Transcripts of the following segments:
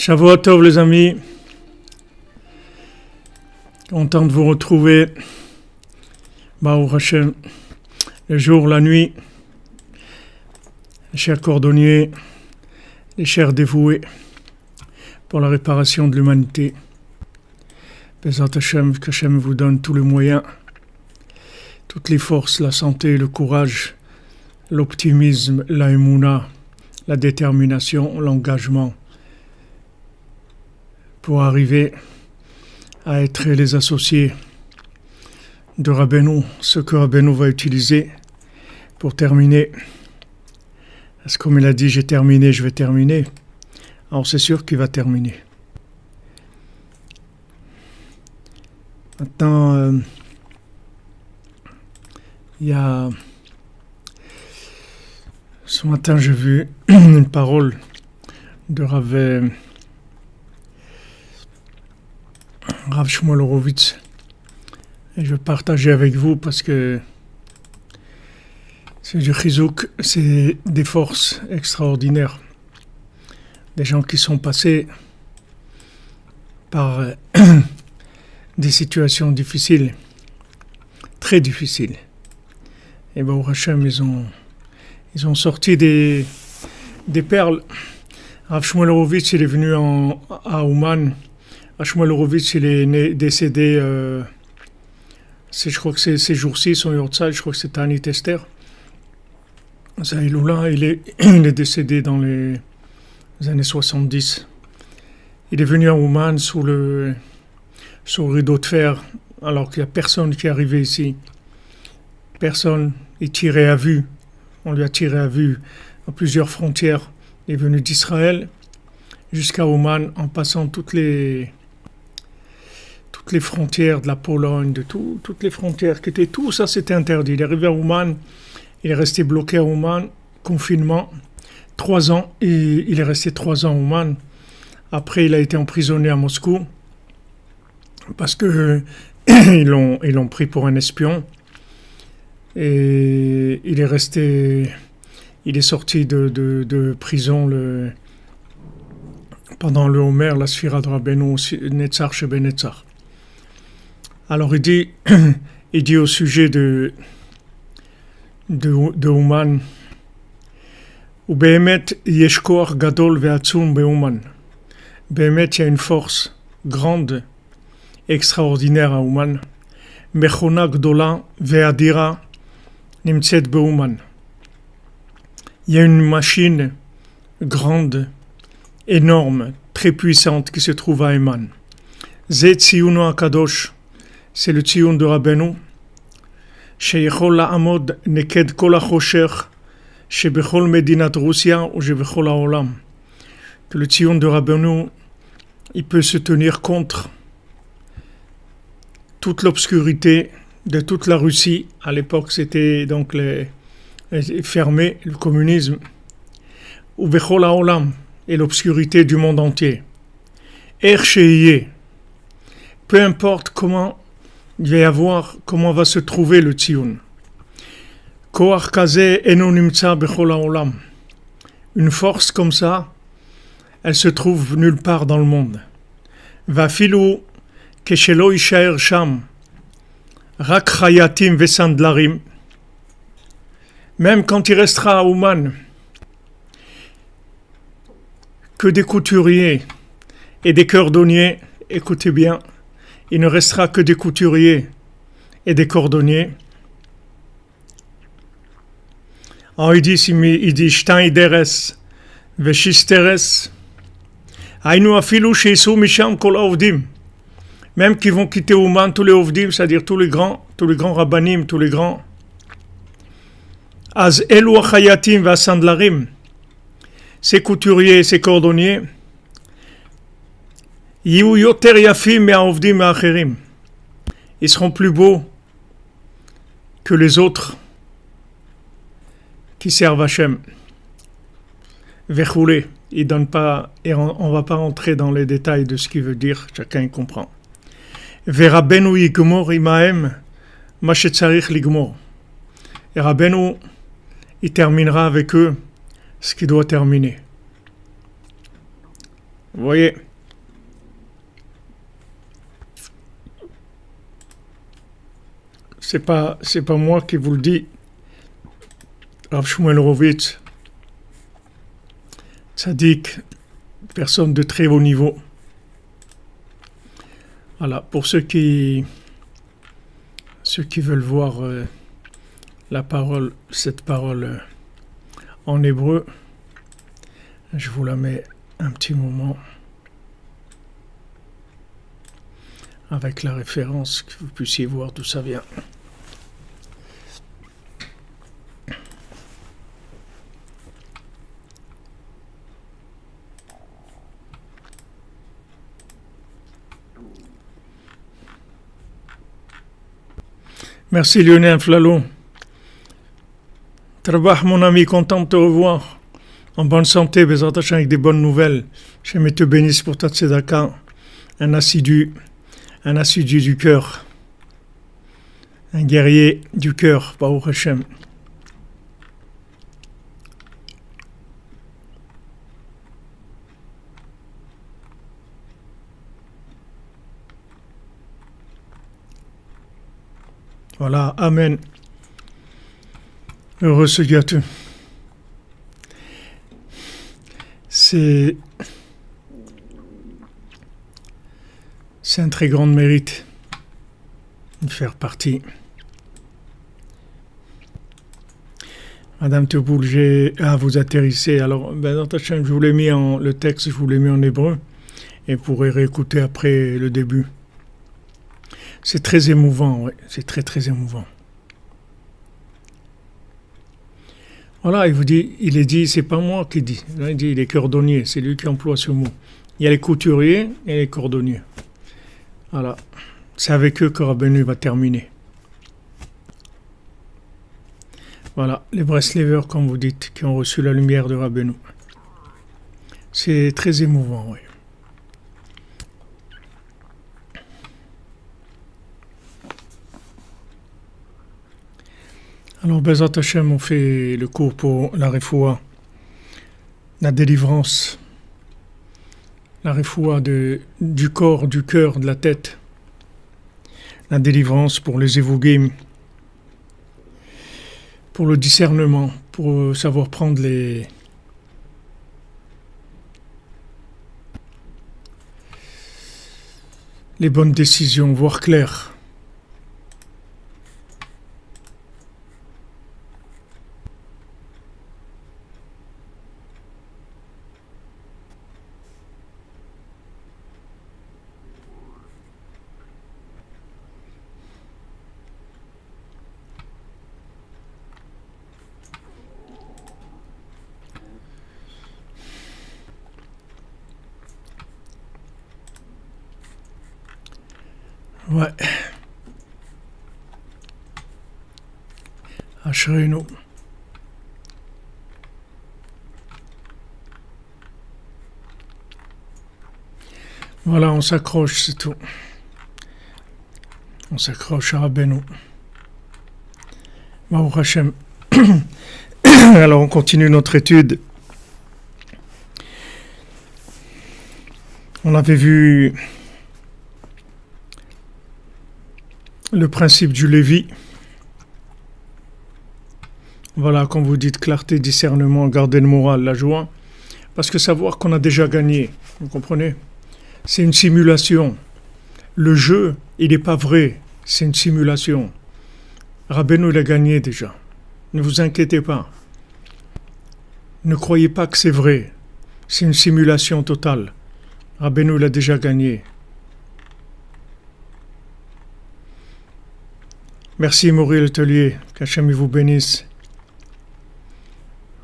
Shavuot Tov les amis, content de vous retrouver, Baruch Hashem, le jour, la nuit, les chers cordonniers, les chers dévoués pour la réparation de l'humanité. Bezat Hashem, qu'Hashem vous donne tous les moyens, toutes les forces, la santé, le courage, l'optimisme, la émouna, la détermination, l'engagement, pour arriver à être les associés de Rabbeinu, ce que Rabbeinu va utiliser pour terminer. Parce que comme il a dit, j'ai terminé, je vais terminer. Alors c'est sûr qu'il va terminer. Maintenant, ce matin, j'ai vu une parole de Rav Shmuel Horowitz, et je vais partager avec vous parce que c'est du chizouk, c'est des forces extraordinaires, des gens qui sont passés par des situations difficiles, très difficiles, et Baruch Hashem, ils ont sorti des perles. Rav Shmuel Horowitz, il est venu à Ouman. Shmuel Horowitz, il est décédé, je crois que c'est ces jours-ci, son Yortzal, je crois que c'est Tanit Esther. Zaïloula, il est décédé dans les années 70. Il est venu à Ouman sous le rideau de fer, alors qu'il n'y a personne qui est arrivé ici. Personne, il tirait à vue. On lui a tiré à vue à plusieurs frontières. Il est venu d'Israël jusqu'à Ouman, en passant toutes les frontières de la Pologne, toutes les frontières qui étaient, tout ça c'était interdit. Il est arrivé à Ouman, il est resté bloqué à Ouman, confinement, 3 ans, et il est resté 3 ans à Ouman. Après, il a été emprisonné à Moscou, parce que ils l'ont pris pour un espion, et il est sorti de prison pendant le Homer, la Sphira de Rabbeinu, Netzach Shebe Netzach. Alors il dit au sujet de Ouman, Ubehemet yesh koach gadol ve'atzum be'Ouman. Behemet, il y a une force grande, extraordinaire à Ouman. Mechona gdola ve'adira nimtzet be'Ouman. Il y a une machine grande, énorme, très puissante qui se trouve à Ouman. Ze tziyuno hakadosh, c'est le tziyun de Rabbeinu, sheyechol la'amod neked kol hachosher shebechol medinat Russia ou shebechol ha'olam. Que le tziyun de Rabbeinu, il peut se tenir contre toute l'obscurité de toute la Russie. À l'époque, c'était donc fermé, le communisme, ou bechol ha'olam, et l'obscurité du monde entier. Ersheye, peu importe comment il va y avoir, comment va se trouver le tziyun. Koach kaze eno nimtza bechol ha'olam. Une force comme ça, elle se trouve nulle part dans le monde. Vafilu keshelo yishaer sham, rak chayatim vesandlarim. Même quand il restera à Ouman, que des couturiers et des cordonniers, écoutez bien, il ne restera que des couturiers et des cordonniers. Alors il dit Shtain deres veshisteres, Ainu afilu sheisu misham kol haovdim. Même qui vont quitter Ouman, tous les ovdim, c'est-à-dire tous les grands rabbanim, tous les grands. Az elu achayatim vasandlarim. Ces couturiers et ces cordonniers, ils seront plus beaux que les autres qui servent Hachem. Vechoulé, il donne pas, et on va pas rentrer dans les détails de ce qu'il veut dire, chacun comprend. Verabenu yigmor imahem ma shetzarich ligmor. Et Rabbeinu, il terminera avec eux ce qui doit terminer. Vous voyez, c'est pas moi qui vous le dis. Rav Shmuel Horovitz, tzaddik, personne de très haut niveau. Voilà, pour ceux qui veulent voir cette parole en hébreu, je vous la mets un petit moment avec la référence, que vous puissiez voir d'où ça vient. Merci Lionel Flalo. Travaille mon ami, content de te revoir. En bonne santé, Bezrat Hashem, avec des bonnes nouvelles. J'aime te bénisse pour ta tzedaka. Un assidu du cœur. Un guerrier du cœur, Baruch Hashem. Voilà, Amen. Heureux ce gâteau. C'est un très grand mérite de faire partie. Madame Teboul, vous atterrissez. Alors, je vous l'ai mis le texte, je vous l'ai mis en hébreu, et vous pourrez réécouter après le début. C'est très émouvant, oui, c'est très très émouvant. Voilà, il est dit, c'est pas moi qui dis. Là, il dit, il est cordonnier, c'est lui qui emploie ce mot. Il y a les couturiers et les cordonniers. Voilà, c'est avec eux que Rabbeinu va terminer. Voilà, les Breslevers, comme vous dites, qui ont reçu la lumière de Rabbeinu. C'est très émouvant, oui. Alors, Bezrat Hashem, on fait le cours pour la refoua, la délivrance, la refoua du corps, du cœur, de la tête, la délivrance pour les évogim, pour le discernement, pour savoir prendre les bonnes décisions, voir clair. Ouais. Ashrenu. Voilà, on s'accroche, c'est tout. On s'accroche à Rabbeinu. Baruch Hashem. Alors, on continue notre étude. On avait vu le principe du Lévi. Voilà, comme vous dites, clarté, discernement, garder le moral, la joie. Parce que savoir qu'on a déjà gagné, vous comprenez? C'est une simulation. Le jeu, il n'est pas vrai, c'est une simulation. Rabbeinu l'a gagné déjà. Ne vous inquiétez pas. Ne croyez pas que c'est vrai. C'est une simulation totale. Rabbeinu l'a déjà gagné. Merci Maurice Letelier, qu'Hachem vous bénisse.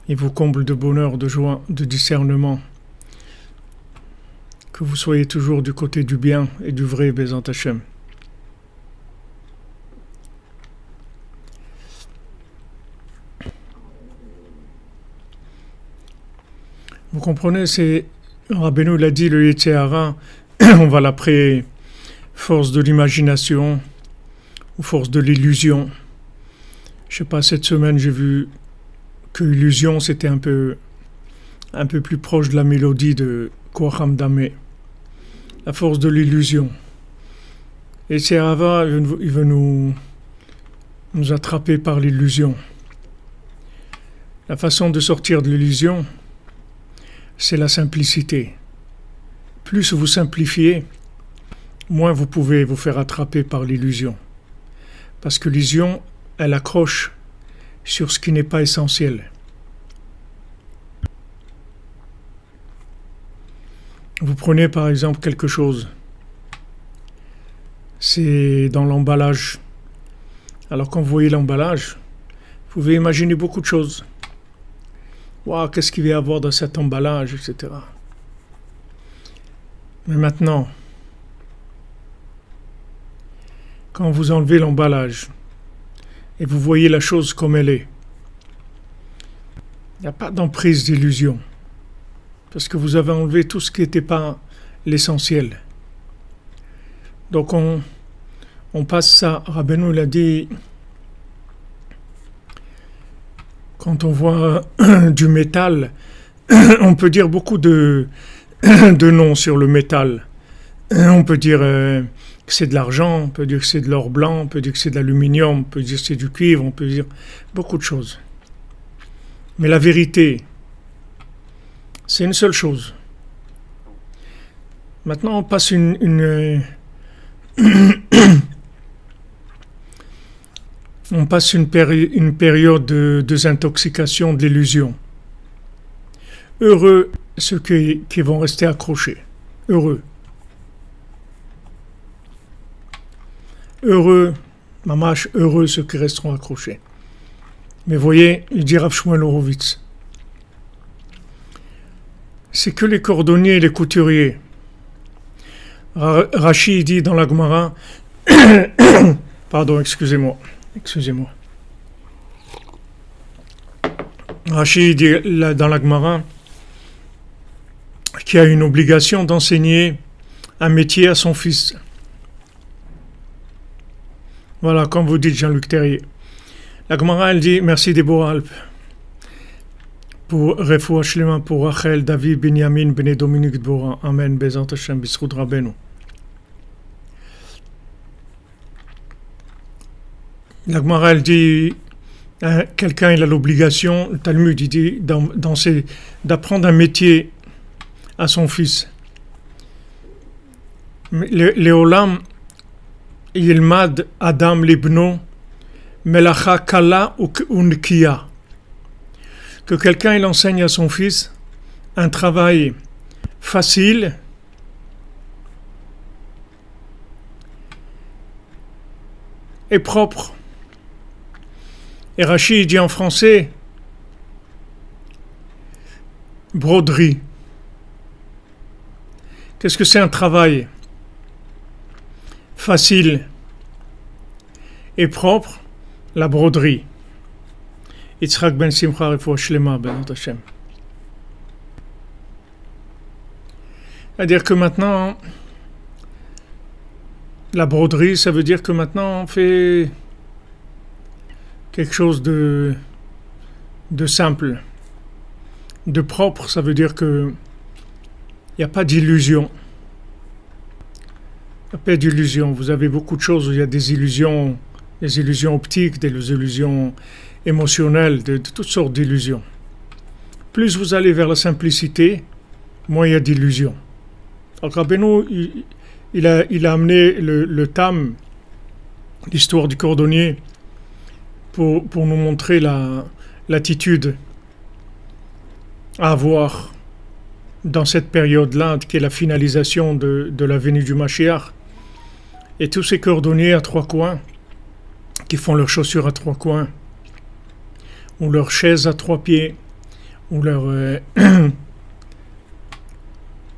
Il vous comble de bonheur, de joie, de discernement. Que vous soyez toujours du côté du bien et du vrai, Bezrat Hashem. Vous comprenez, Rabbeinu l'a dit, le Yetzer Hara, on va l'appeler force de l'imagination ou force de l'illusion. Je sais pas, cette semaine j'ai vu que illusion c'était un peu plus proche de la mélodie Koacham Damé, la force de l'illusion. Et c'est Ava, il veut nous attraper par l'illusion. La façon de sortir de l'illusion, c'est la simplicité. Plus vous simplifiez, moins vous pouvez vous faire attraper par l'illusion. Parce que l'illusion, elle accroche sur ce qui n'est pas essentiel. Vous prenez par exemple quelque chose, c'est dans l'emballage. Alors quand vous voyez l'emballage, vous pouvez imaginer beaucoup de choses. Waouh, qu'est-ce qu'il va y avoir dans cet emballage, etc. Mais maintenant, quand vous enlevez l'emballage et vous voyez la chose comme elle est, il n'y a pas d'emprise d'illusion. Parce que vous avez enlevé tout ce qui n'était pas l'essentiel. Donc on passe ça. Rabbeinu l'a dit, quand on voit du métal, on peut dire beaucoup de noms sur le métal. On peut dire que c'est de l'argent, on peut dire que c'est de l'or blanc, on peut dire que c'est de l'aluminium, on peut dire que c'est du cuivre, on peut dire beaucoup de choses. Mais la vérité, c'est une seule chose. Maintenant, on passe une période de désintoxication de l'illusion. Heureux ceux qui vont rester accrochés. Heureux. Heureux, mamash, heureux ceux qui resteront accrochés. Mais voyez, il dit Rav Shmuel Horowitz, c'est que les cordonniers et les couturiers. Rashi dit dans la Gemara, pardon, excusez-moi. Rashi dit dans la Gemara qu'il a une obligation d'enseigner un métier à son fils. Voilà, comme vous dites Jean-Luc Terrier. La Gemara, elle dit, merci Déborah Alp, pour Refoua Shlema, pour Rachel, David, Binyamin, Bene Dominique Dbora. Amen, Bezant Hashem, Bisroud Rabbeinu. La Gemara, elle dit, quelqu'un il a l'obligation, le Talmud il dit, d'apprendre un métier à son fils. Léolam, Yilmad Adam Libno, Melacha Kala ou Nkiya. Que quelqu'un il enseigne à son fils un travail facile et propre. Et Rachid dit en français broderie. Qu'est-ce que c'est un travail facile et propre? La broderie. Yitzhak ben Simcha Refoua Shlema ben Hashem. C'est-à-dire que maintenant, la broderie, ça veut dire que maintenant on fait quelque chose de simple. De propre, ça veut dire que il n'y a pas d'illusion. Il n'y a pas d'illusion. Vous avez beaucoup de choses où il y a des illusions optiques, des illusions émotionnelles, de toutes sortes d'illusions. Plus vous allez vers la simplicité, moins il y a d'illusions. Alors Rabbeinu, il a amené le tam, l'histoire du cordonnier, pour nous montrer l'attitude à avoir dans cette période-là, qui est la finalisation de la venue du Mashiach. Et tous ces cordonniers à trois coins, qui font leurs chaussures à trois coins, ou leurs chaises à trois pieds, ou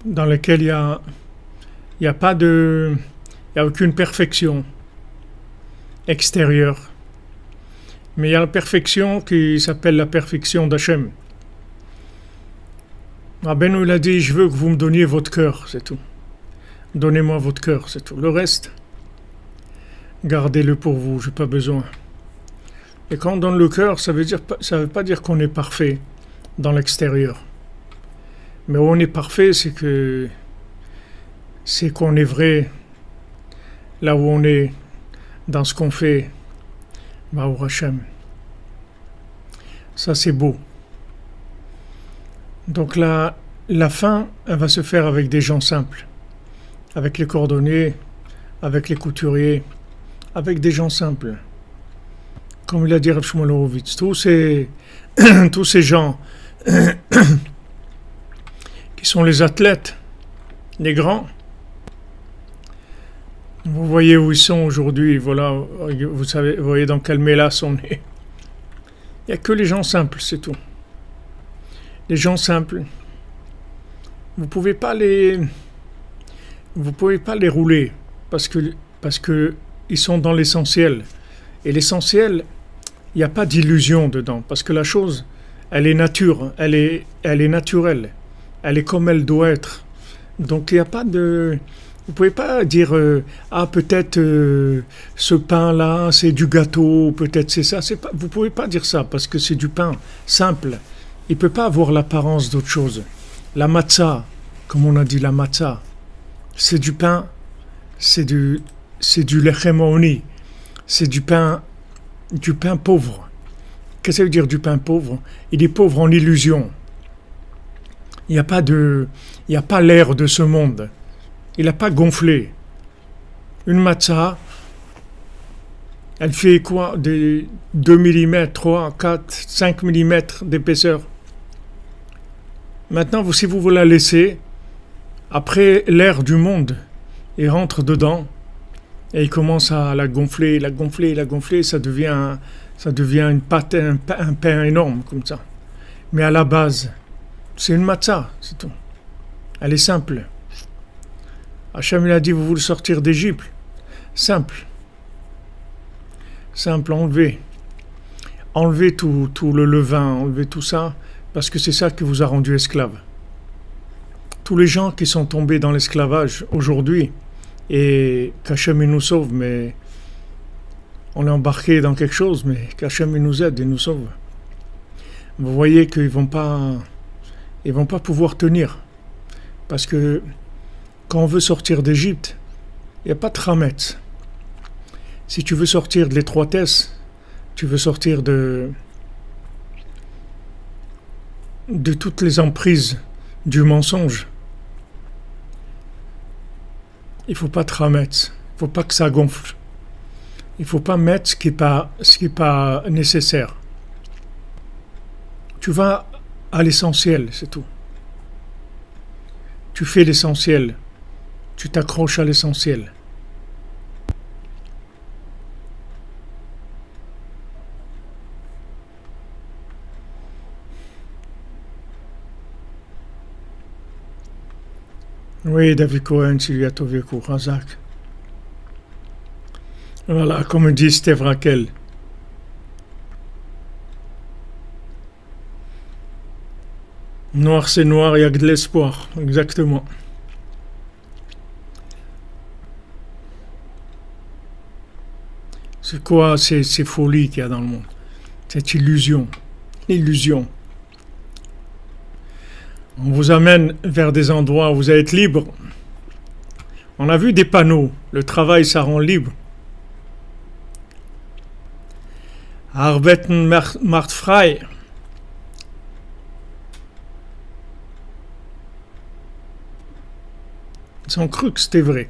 dans lesquelles il n'y a aucune perfection extérieure. Mais il y a la perfection qui s'appelle la perfection d'Hachem. Rabbeinu il a dit, je veux que vous me donniez votre cœur, c'est tout. Donnez-moi votre cœur, c'est tout. Le reste, gardez-le pour vous, je n'ai pas besoin. Et quand on donne le cœur, ça veut pas dire qu'on est parfait dans l'extérieur. Mais où on est parfait, c'est qu'on est vrai là où on est, dans ce qu'on fait, Baruch Hashem. Ça, c'est beau. Donc la fin, elle va se faire avec des gens simples, avec les cordonniers, avec les couturiers, avec des gens simples. Comme il a dit Rav Shmuel Horowitz, tous ces gens qui sont les athlètes, les grands, vous voyez où ils sont aujourd'hui, voilà, vous voyez dans quelle mélasse on est. Il n'y a que les gens simples, c'est tout. Les gens simples, vous pouvez pas les rouler parce que ils sont dans l'essentiel. Et l'essentiel, il n'y a pas d'illusion dedans, parce que la chose, elle est elle est naturelle, elle est comme elle doit être. Donc il n'y a pas de, vous pouvez pas dire peut-être ce pain là c'est du gâteau, peut-être c'est ça, c'est pas, vous pouvez pas dire ça parce que c'est du pain simple. Il peut pas avoir l'apparence d'autre chose. La matzah, comme on a dit, la matzah, c'est du pain, c'est du lechem oni, c'est du pain pauvre. Qu'est-ce que ça veut dire du pain pauvre? Il est pauvre en illusion. Il n'y a pas l'air de ce monde. Il n'a pas gonflé. Une matzah, elle fait quoi? Des 2 mm, 3, 4, 5 mm d'épaisseur. Maintenant, si vous la laissez, après l'air du monde, il rentre dedans et il commence à la gonfler, ça devient une pâte, un pain énorme comme ça. Mais à la base, c'est une matzah, c'est tout. Elle est simple. Hachem il a dit, vous voulez sortir d'Égypte? Simple. Simple, enlevez tout le levain, enlevez tout ça, parce que c'est ça qui vous a rendu esclave. Tous les gens qui sont tombés dans l'esclavage aujourd'hui, et qu'Hachem nous sauve, mais on est embarqué dans quelque chose, mais qu'Hachem nous aide et nous sauve. Vous voyez qu'ils vont pas pouvoir tenir, parce que quand on veut sortir d'Égypte, il n'y a pas de rametz. Si tu veux sortir de l'étroitesse, tu veux sortir de toutes les emprises du mensonge, il ne faut pas de rametz. Il ne faut pas que ça gonfle. Il ne faut pas mettre ce qui n'est pas nécessaire. Tu vas à l'essentiel, c'est tout. Tu fais l'essentiel. Tu t'accroches à l'essentiel. Oui, David Cohen, Sylvia Toveco, Razak. Voilà, comme dit Steve Raquel. Noir c'est noir, il y a que de l'espoir, exactement. C'est quoi ces folies qu'il y a dans le monde? Cette illusion. L'illusion. On vous amène vers des endroits où vous allez être libre. On a vu des panneaux. Le travail, ça rend libre. Arbeiten macht frei. Ils ont cru que c'était vrai.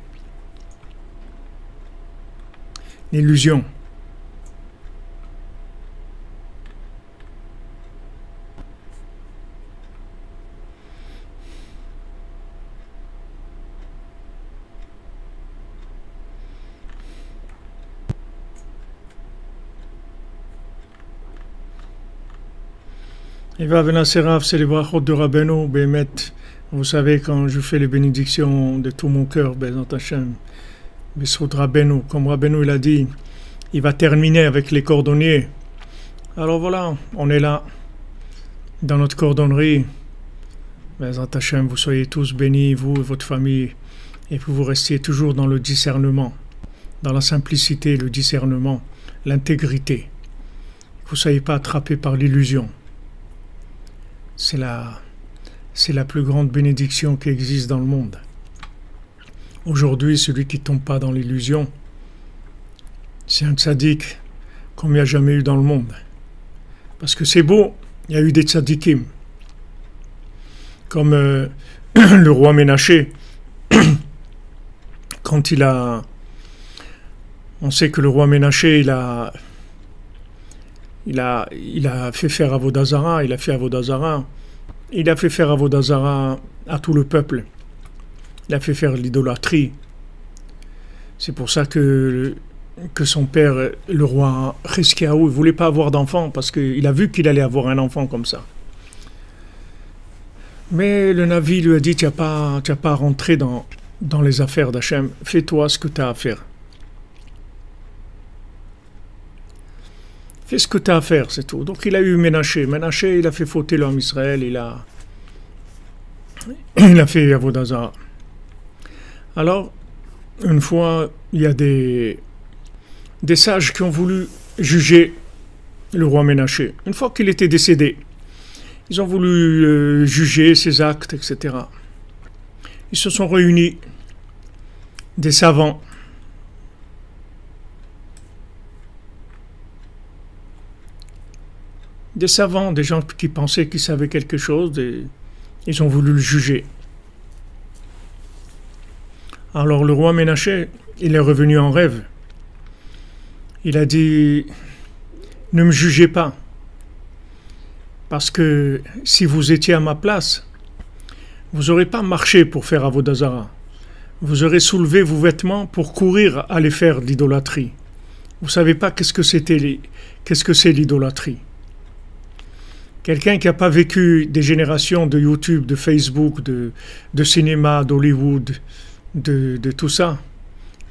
L'illusion. Et va venir c'est les brachot de Rabbeinu, Bémet. Vous savez, quand je fais les bénédictions de tout mon cœur, Bezat Hashem, Besrout Rabbeinu, comme Rabbeinu il a dit, il va terminer avec les cordonniers. Alors voilà, on est là, dans notre cordonnerie. Bezat Hashem, vous soyez tous bénis, vous et votre famille, et que vous restiez toujours dans le discernement, dans la simplicité, le discernement, l'intégrité. Que vous ne soyez pas attrapés par l'illusion. C'est c'est la plus grande bénédiction qui existe dans le monde. Aujourd'hui, celui qui ne tombe pas dans l'illusion, c'est un tzaddik comme il n'y a jamais eu dans le monde. Parce que c'est beau, il y a eu des tzaddikim, comme le roi Ménaché, quand on sait que le roi Ménaché, il a fait faire Avodah Zarah, il a fait faire Avodah Zarah à tout le peuple. Il a fait faire l'idolâtrie. C'est pour ça que son père, le roi Chizkiyahu, ne voulait pas avoir d'enfant, parce qu'il a vu qu'il allait avoir un enfant comme ça. Mais le Navi lui a dit, tu n'as pas à rentrer dans les affaires d'Hachem, fais-toi ce que tu as à faire. Fais ce que tu as à faire, c'est tout. Donc il a eu Ménaché. Ménaché, il a fait fauter l'homme Israël, il a fait Avodah Zarah. Alors, une fois, il y a des sages qui ont voulu juger le roi Ménaché. Une fois qu'il était décédé, ils ont voulu juger ses actes, etc. Ils se sont réunis, des savants, des gens qui pensaient qu'ils savaient quelque chose, et ils ont voulu le juger. Alors le roi Ménaché, il est revenu en rêve. Il a dit, ne me jugez pas, parce que si vous étiez à ma place, vous n'aurez pas marché pour faire Avodah Zarah. Vous aurez soulevé vos vêtements pour courir aller faire l'idolâtrie. Vous ne savez pas qu'est-ce que c'est l'idolâtrie. Quelqu'un qui n'a pas vécu des générations de YouTube, de Facebook, de cinéma, d'Hollywood, de tout ça,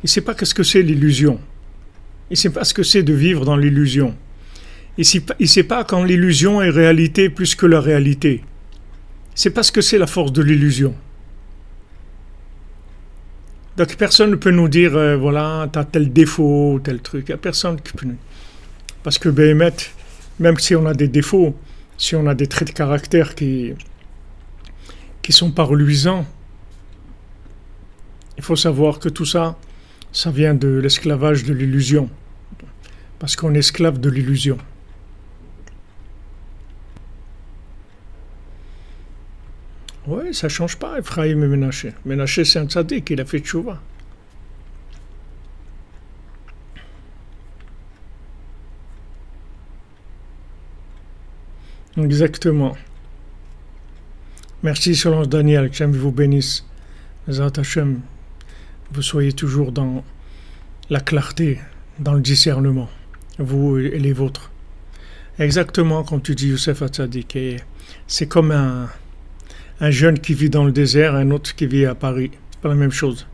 il ne sait pas qu'est-ce que c'est l'illusion. Il ne sait pas ce que c'est de vivre dans l'illusion. Il ne sait pas quand l'illusion est réalité plus que la réalité. C'est parce que c'est la force de l'illusion. Donc personne ne peut nous dire, voilà, tu as tel défaut, tel truc. Il n'y a personne qui peut nous... Parce que même si on a des défauts, si on a des traits de caractère qui sont pas reluisants, il faut savoir que tout ça, ça vient de l'esclavage de l'illusion. Parce qu'on est esclave de l'illusion. Oui, ça ne change pas, Ephraim et Ménaché. Ménaché, c'est un tzaddik, il a fait tchouva. Exactement. Merci Solange Daniel, que Hachem vous bénisse. Zat Hachem, vous soyez toujours dans la clarté, dans le discernement, vous et les vôtres. Exactement comme tu dis, Youssef Hatzadik. C'est comme un jeune qui vit dans le désert, un autre qui vit à Paris. C'est pas la même chose.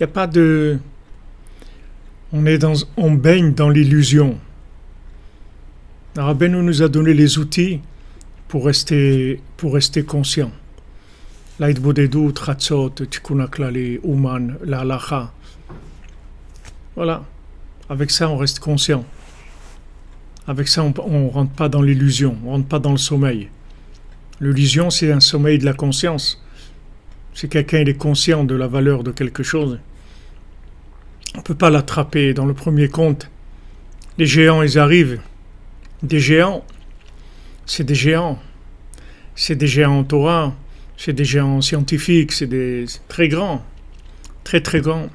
Il n'y a pas de... On baigne dans l'illusion. Rabbeinu nous a donné les outils pour rester conscient. L'Aïd-Bodedut, Tratzot, Tikkun HaKlali, Uman, la Halacha. Voilà. Avec ça, on reste conscient. Avec ça, on ne rentre pas dans l'illusion, on ne rentre pas dans le sommeil. L'illusion, c'est un sommeil de la conscience. Si quelqu'un est conscient de la valeur de quelque chose, on ne peut pas l'attraper. Dans le premier conte, les géants, ils arrivent. Des géants, c'est des géants. C'est des géants en Torah, c'est des géants scientifiques, c'est des très grands, très très grands.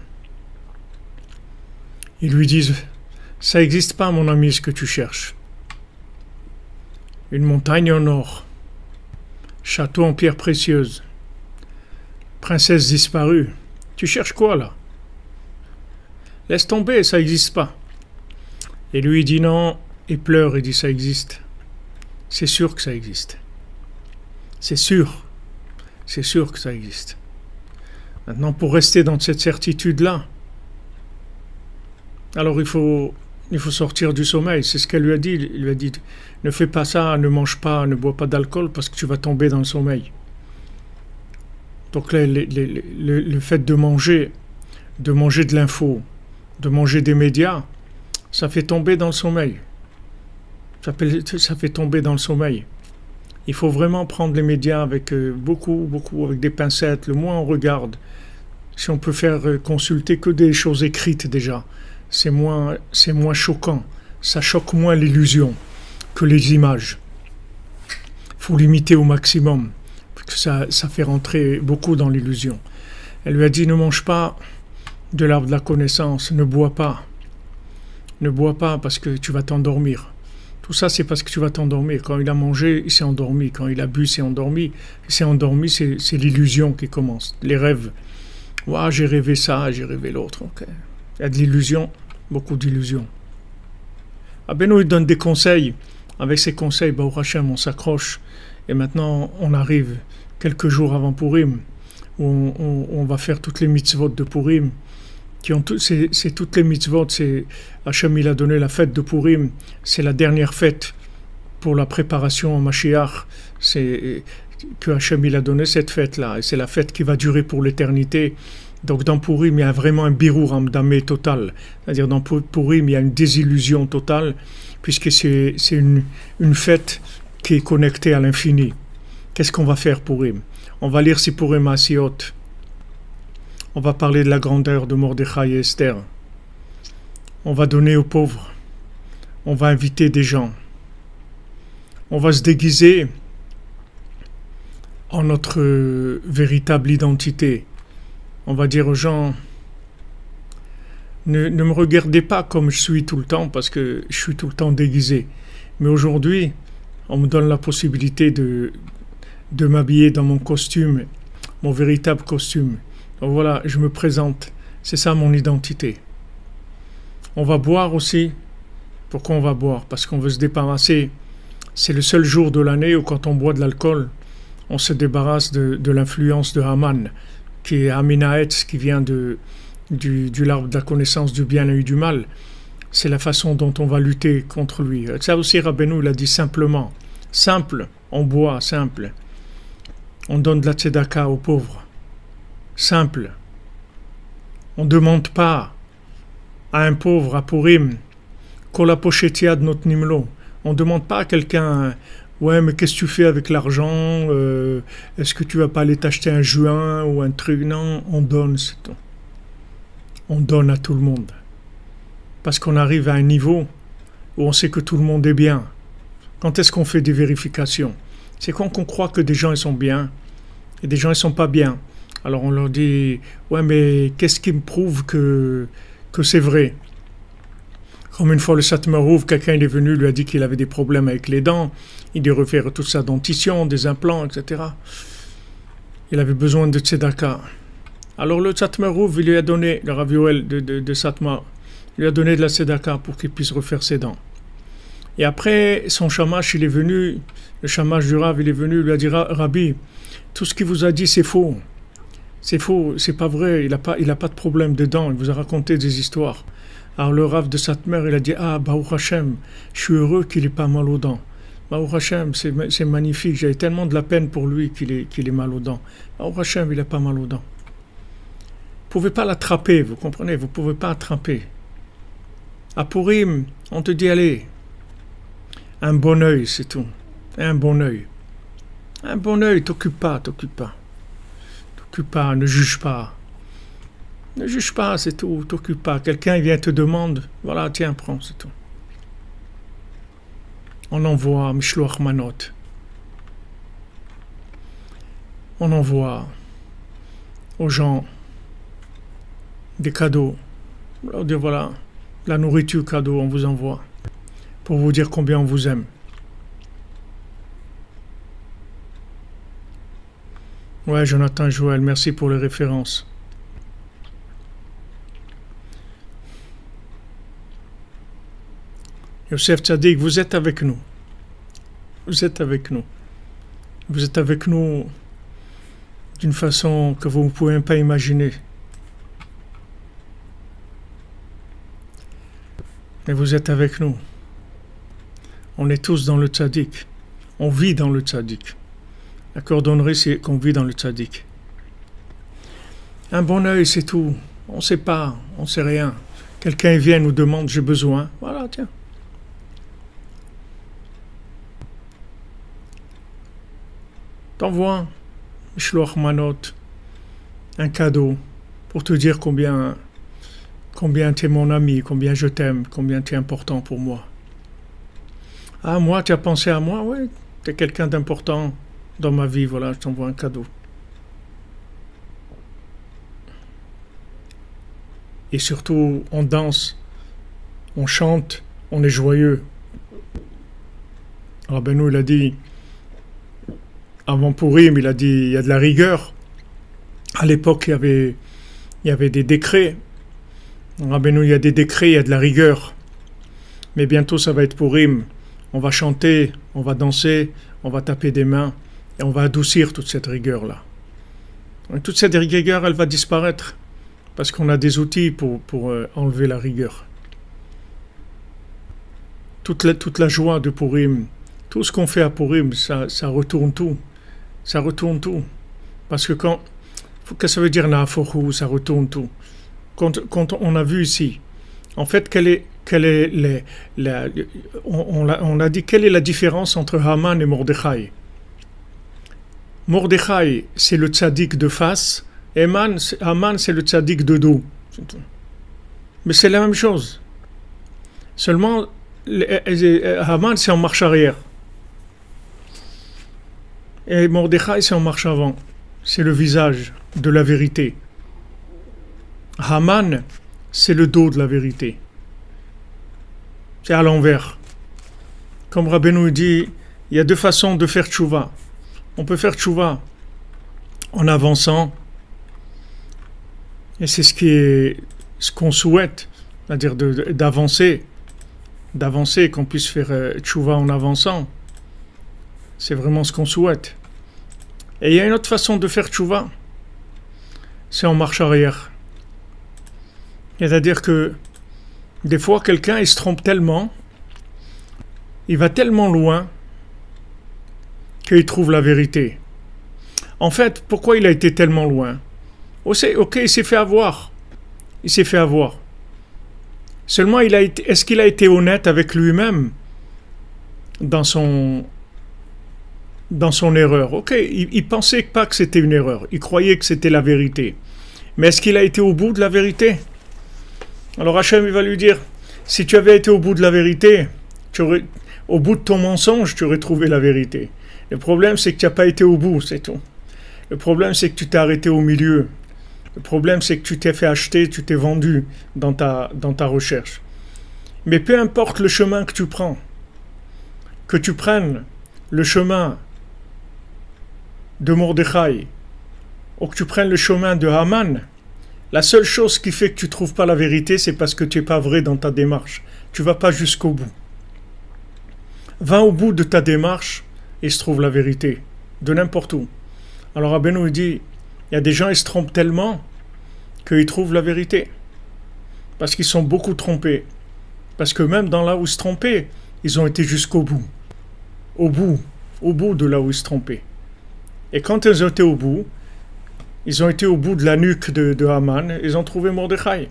Ils lui disent, ça n'existe pas mon ami ce que tu cherches. Une montagne en or, château en pierre précieuse, princesse disparue. Tu cherches quoi là? Laisse tomber, ça n'existe pas. Et lui il dit non, et pleure et dit ça existe. C'est sûr que ça existe. C'est sûr que ça existe. Maintenant, pour rester dans cette certitude-là, Alors il faut sortir du sommeil. C'est ce qu'elle lui a dit. Il lui a dit, ne fais pas ça, ne mange pas, ne bois pas d'alcool parce que tu vas tomber dans le sommeil. Donc là, le fait de manger de l'info, de manger des médias, ça fait tomber dans le sommeil. Ça fait tomber dans le sommeil. Il faut vraiment prendre les médias avec beaucoup, avec des pincettes. Le moins on regarde, si on peut faire consulter que des choses écrites déjà, c'est moins choquant. Ça choque moins l'illusion que les images. Il faut limiter au maximum, parce que ça fait rentrer beaucoup dans l'illusion. Elle lui a dit, ne mange pas de l'arbre de la connaissance, ne bois pas. Ne bois pas parce que tu vas t'endormir. Tout ça, c'est parce que tu vas t'endormir. Quand il a mangé, il s'est endormi. Quand il a bu, il s'est endormi. Il s'est endormi, c'est l'illusion qui commence. Les rêves. Ouah, j'ai rêvé ça, j'ai rêvé l'autre. Okay. Il y a de l'illusion, beaucoup d'illusions. Abeno, il donne des conseils. Avec ces conseils, Baruch Hashem, on s'accroche. Et maintenant, on arrive quelques jours avant Purim, où on va faire toutes les mitzvot de Purim. C'est toutes les mitzvot, Hachem il a donné la fête de Purim, c'est la dernière fête pour la préparation au Mashiach, c'est que Hachem il a donné cette fête-là, et c'est la fête qui va durer pour l'éternité. Donc dans Purim, il y a vraiment un birur amdamé total, c'est-à-dire dans Purim, il y a une désillusion totale, puisque c'est une fête qui est connectée à l'infini. Qu'est-ce qu'on va faire Purim? On va lire Sipurim Asiot. On va parler de la grandeur de Mordechai et Esther. On va donner aux pauvres. On va inviter des gens. On va se déguiser en notre véritable identité. On va dire aux gens, ne me regardez pas comme je suis tout le temps, parce que je suis tout le temps déguisé. Mais aujourd'hui, on me donne la possibilité de m'habiller dans mon costume, mon véritable costume. Donc voilà, je me présente. C'est ça mon identité. On va boire aussi. Pourquoi on va boire? Parce qu'on veut se débarrasser. C'est le seul jour de l'année où quand on boit de l'alcool, on se débarrasse de l'influence de Haman, qui est Aminaetz, qui vient du l'arbre de la connaissance du bien et du mal. C'est la façon dont on va lutter contre lui. Ça aussi, Rabbeinu l'a dit simplement. Simple, on boit, simple. On donne de la tzedaka aux pauvres. Simple. On ne demande pas à un pauvre, à Purim, Kola pochetia de notre nimlo. On ne demande pas à quelqu'un, ouais, mais qu'est-ce que tu fais avec l'argent? Est-ce que tu vas pas aller t'acheter un juin ou un truc? Non, on donne, c'est tout. On donne à tout le monde. Parce qu'on arrive à un niveau où on sait que tout le monde est bien. Quand est-ce qu'on fait des vérifications? C'est quand on croit que des gens ils sont bien et des gens ils sont pas bien. Alors on leur dit, ouais, mais qu'est-ce qui me prouve que c'est vrai? Comme une fois le Satmarouf, quelqu'un il est venu, lui a dit qu'il avait des problèmes avec les dents, il devait refaire toute sa dentition, des implants, etc. Il avait besoin de tzedaka. Alors le Satmarouf, il lui a donné, le Rav Yoel de Satmar, il lui a donné de la tzedaka pour qu'il puisse refaire ses dents. Et après, son shamash, il est venu, le shamash du Rav, il est venu, il lui a dit, Rabbi, tout ce qu'il vous a dit, c'est faux. C'est faux, c'est pas vrai, il a pas de problème de dents, il vous a raconté des histoires. Alors le Rav de Satmer, il a dit, ah, Baruch Hashem, je suis heureux qu'il ait pas mal aux dents. Baruch Hashem, c'est magnifique, j'avais tellement de la peine pour lui qu'il ait mal aux dents. Baruch Hashem, il a pas mal aux dents. Vous pouvez pas l'attraper, vous comprenez, vous pouvez pas attraper. À Purim, on te dit, allez, un bon œil, c'est tout. Un bon œil. Un bon œil, t'occupe pas. T'occupe pas, ne juge pas. Ne juge pas, c'est tout, t'occupe pas. Quelqu'un il vient te demande, voilà, tiens, prends, c'est tout. On envoie Mishloach Manot. On envoie aux gens des cadeaux. On leur dit, voilà, la nourriture cadeau, on vous envoie. Pour vous dire combien on vous aime. Ouais, Jonathan Joël, merci pour les références. Yosef Tzadik, vous êtes avec nous. Vous êtes avec nous. Vous êtes avec nous d'une façon que vous ne pouvez pas imaginer. Mais vous êtes avec nous. On est tous dans le tzaddik. On vit dans le tzaddik. La cordonnerie, c'est qu'on vit dans le tzaddik. Un bon œil, c'est tout. On ne sait pas, on ne sait rien. Quelqu'un vient nous demande, j'ai besoin. Voilà, tiens. T'envoies, Shloach Manot, un cadeau pour te dire combien tu es mon ami, combien je t'aime, combien tu es important pour moi. Ah, moi, tu as pensé à moi? Oui, tu es quelqu'un d'important dans ma vie, voilà, je t'envoie un cadeau. Et surtout, on danse, on chante, on est joyeux. Rabbeinu, il a dit, avant Purim, il a dit, il y a de la rigueur. À l'époque, il y avait des décrets. Rabbeinu, il y a des décrets, il y a de la rigueur. Mais bientôt, ça va être Purim. On va chanter, on va danser, on va taper des mains et on va adoucir toute cette rigueur-là. Et toute cette rigueur, elle va disparaître parce qu'on a des outils pour enlever la rigueur. Toute la joie de Purim, tout ce qu'on fait à Purim, ça retourne tout. Ça retourne tout. Parce que qu'est-ce que ça veut dire Nahafochu, ça retourne tout. Quand on a vu ici, en fait, on a dit quelle est la différence entre Haman et Mordechai. Mordechai, c'est le tzaddik de face, et Haman, c'est le tzaddik de dos. Mais c'est la même chose. Seulement, Haman, c'est en marche arrière. Et Mordechai, c'est en marche avant. C'est le visage de la vérité. Haman, c'est le dos de la vérité. C'est à l'envers. Comme Rabbeinu dit, il y a deux façons de faire tchouva. On peut faire tchouva en avançant, et c'est ce qu'on souhaite, c'est-à-dire d'avancer, qu'on puisse faire tchouva en avançant. C'est vraiment ce qu'on souhaite. Et il y a une autre façon de faire tchouva, c'est en marche arrière. C'est-à-dire que des fois, quelqu'un, il se trompe tellement, il va tellement loin qu'il trouve la vérité. En fait, pourquoi il a été tellement loin? Ok, il s'est fait avoir. Il s'est fait avoir. Seulement, est-ce qu'il a été honnête avec lui-même dans son erreur? Ok, il pensait pas que c'était une erreur. Il croyait que c'était la vérité. Mais est-ce qu'il a été au bout de la vérité? Alors Hachem, il va lui dire, si tu avais été au bout de la vérité, au bout de ton mensonge, tu aurais trouvé la vérité. Le problème, c'est que tu n'as pas été au bout, c'est tout. Le problème, c'est que tu t'es arrêté au milieu. Le problème, c'est que tu t'es fait acheter, tu t'es vendu dans ta recherche. Mais peu importe le chemin que tu prends, que tu prennes le chemin de Mordechai, ou que tu prennes le chemin de Haman, la seule chose qui fait que tu ne trouves pas la vérité, c'est parce que tu n'es pas vrai dans ta démarche. Tu ne vas pas jusqu'au bout. Va au bout de ta démarche et se trouve la vérité, de n'importe où. Alors Rabbeinu dit, il y a des gens, ils se trompent tellement qu'ils trouvent la vérité. Parce qu'ils sont beaucoup trompés. Parce que même dans là où ils se trompaient, ils ont été jusqu'au bout. Au bout de là où ils se trompaient. Et quand ils ont été au bout, ils ont été au bout de la nuque de Haman, ils ont trouvé Mordechai.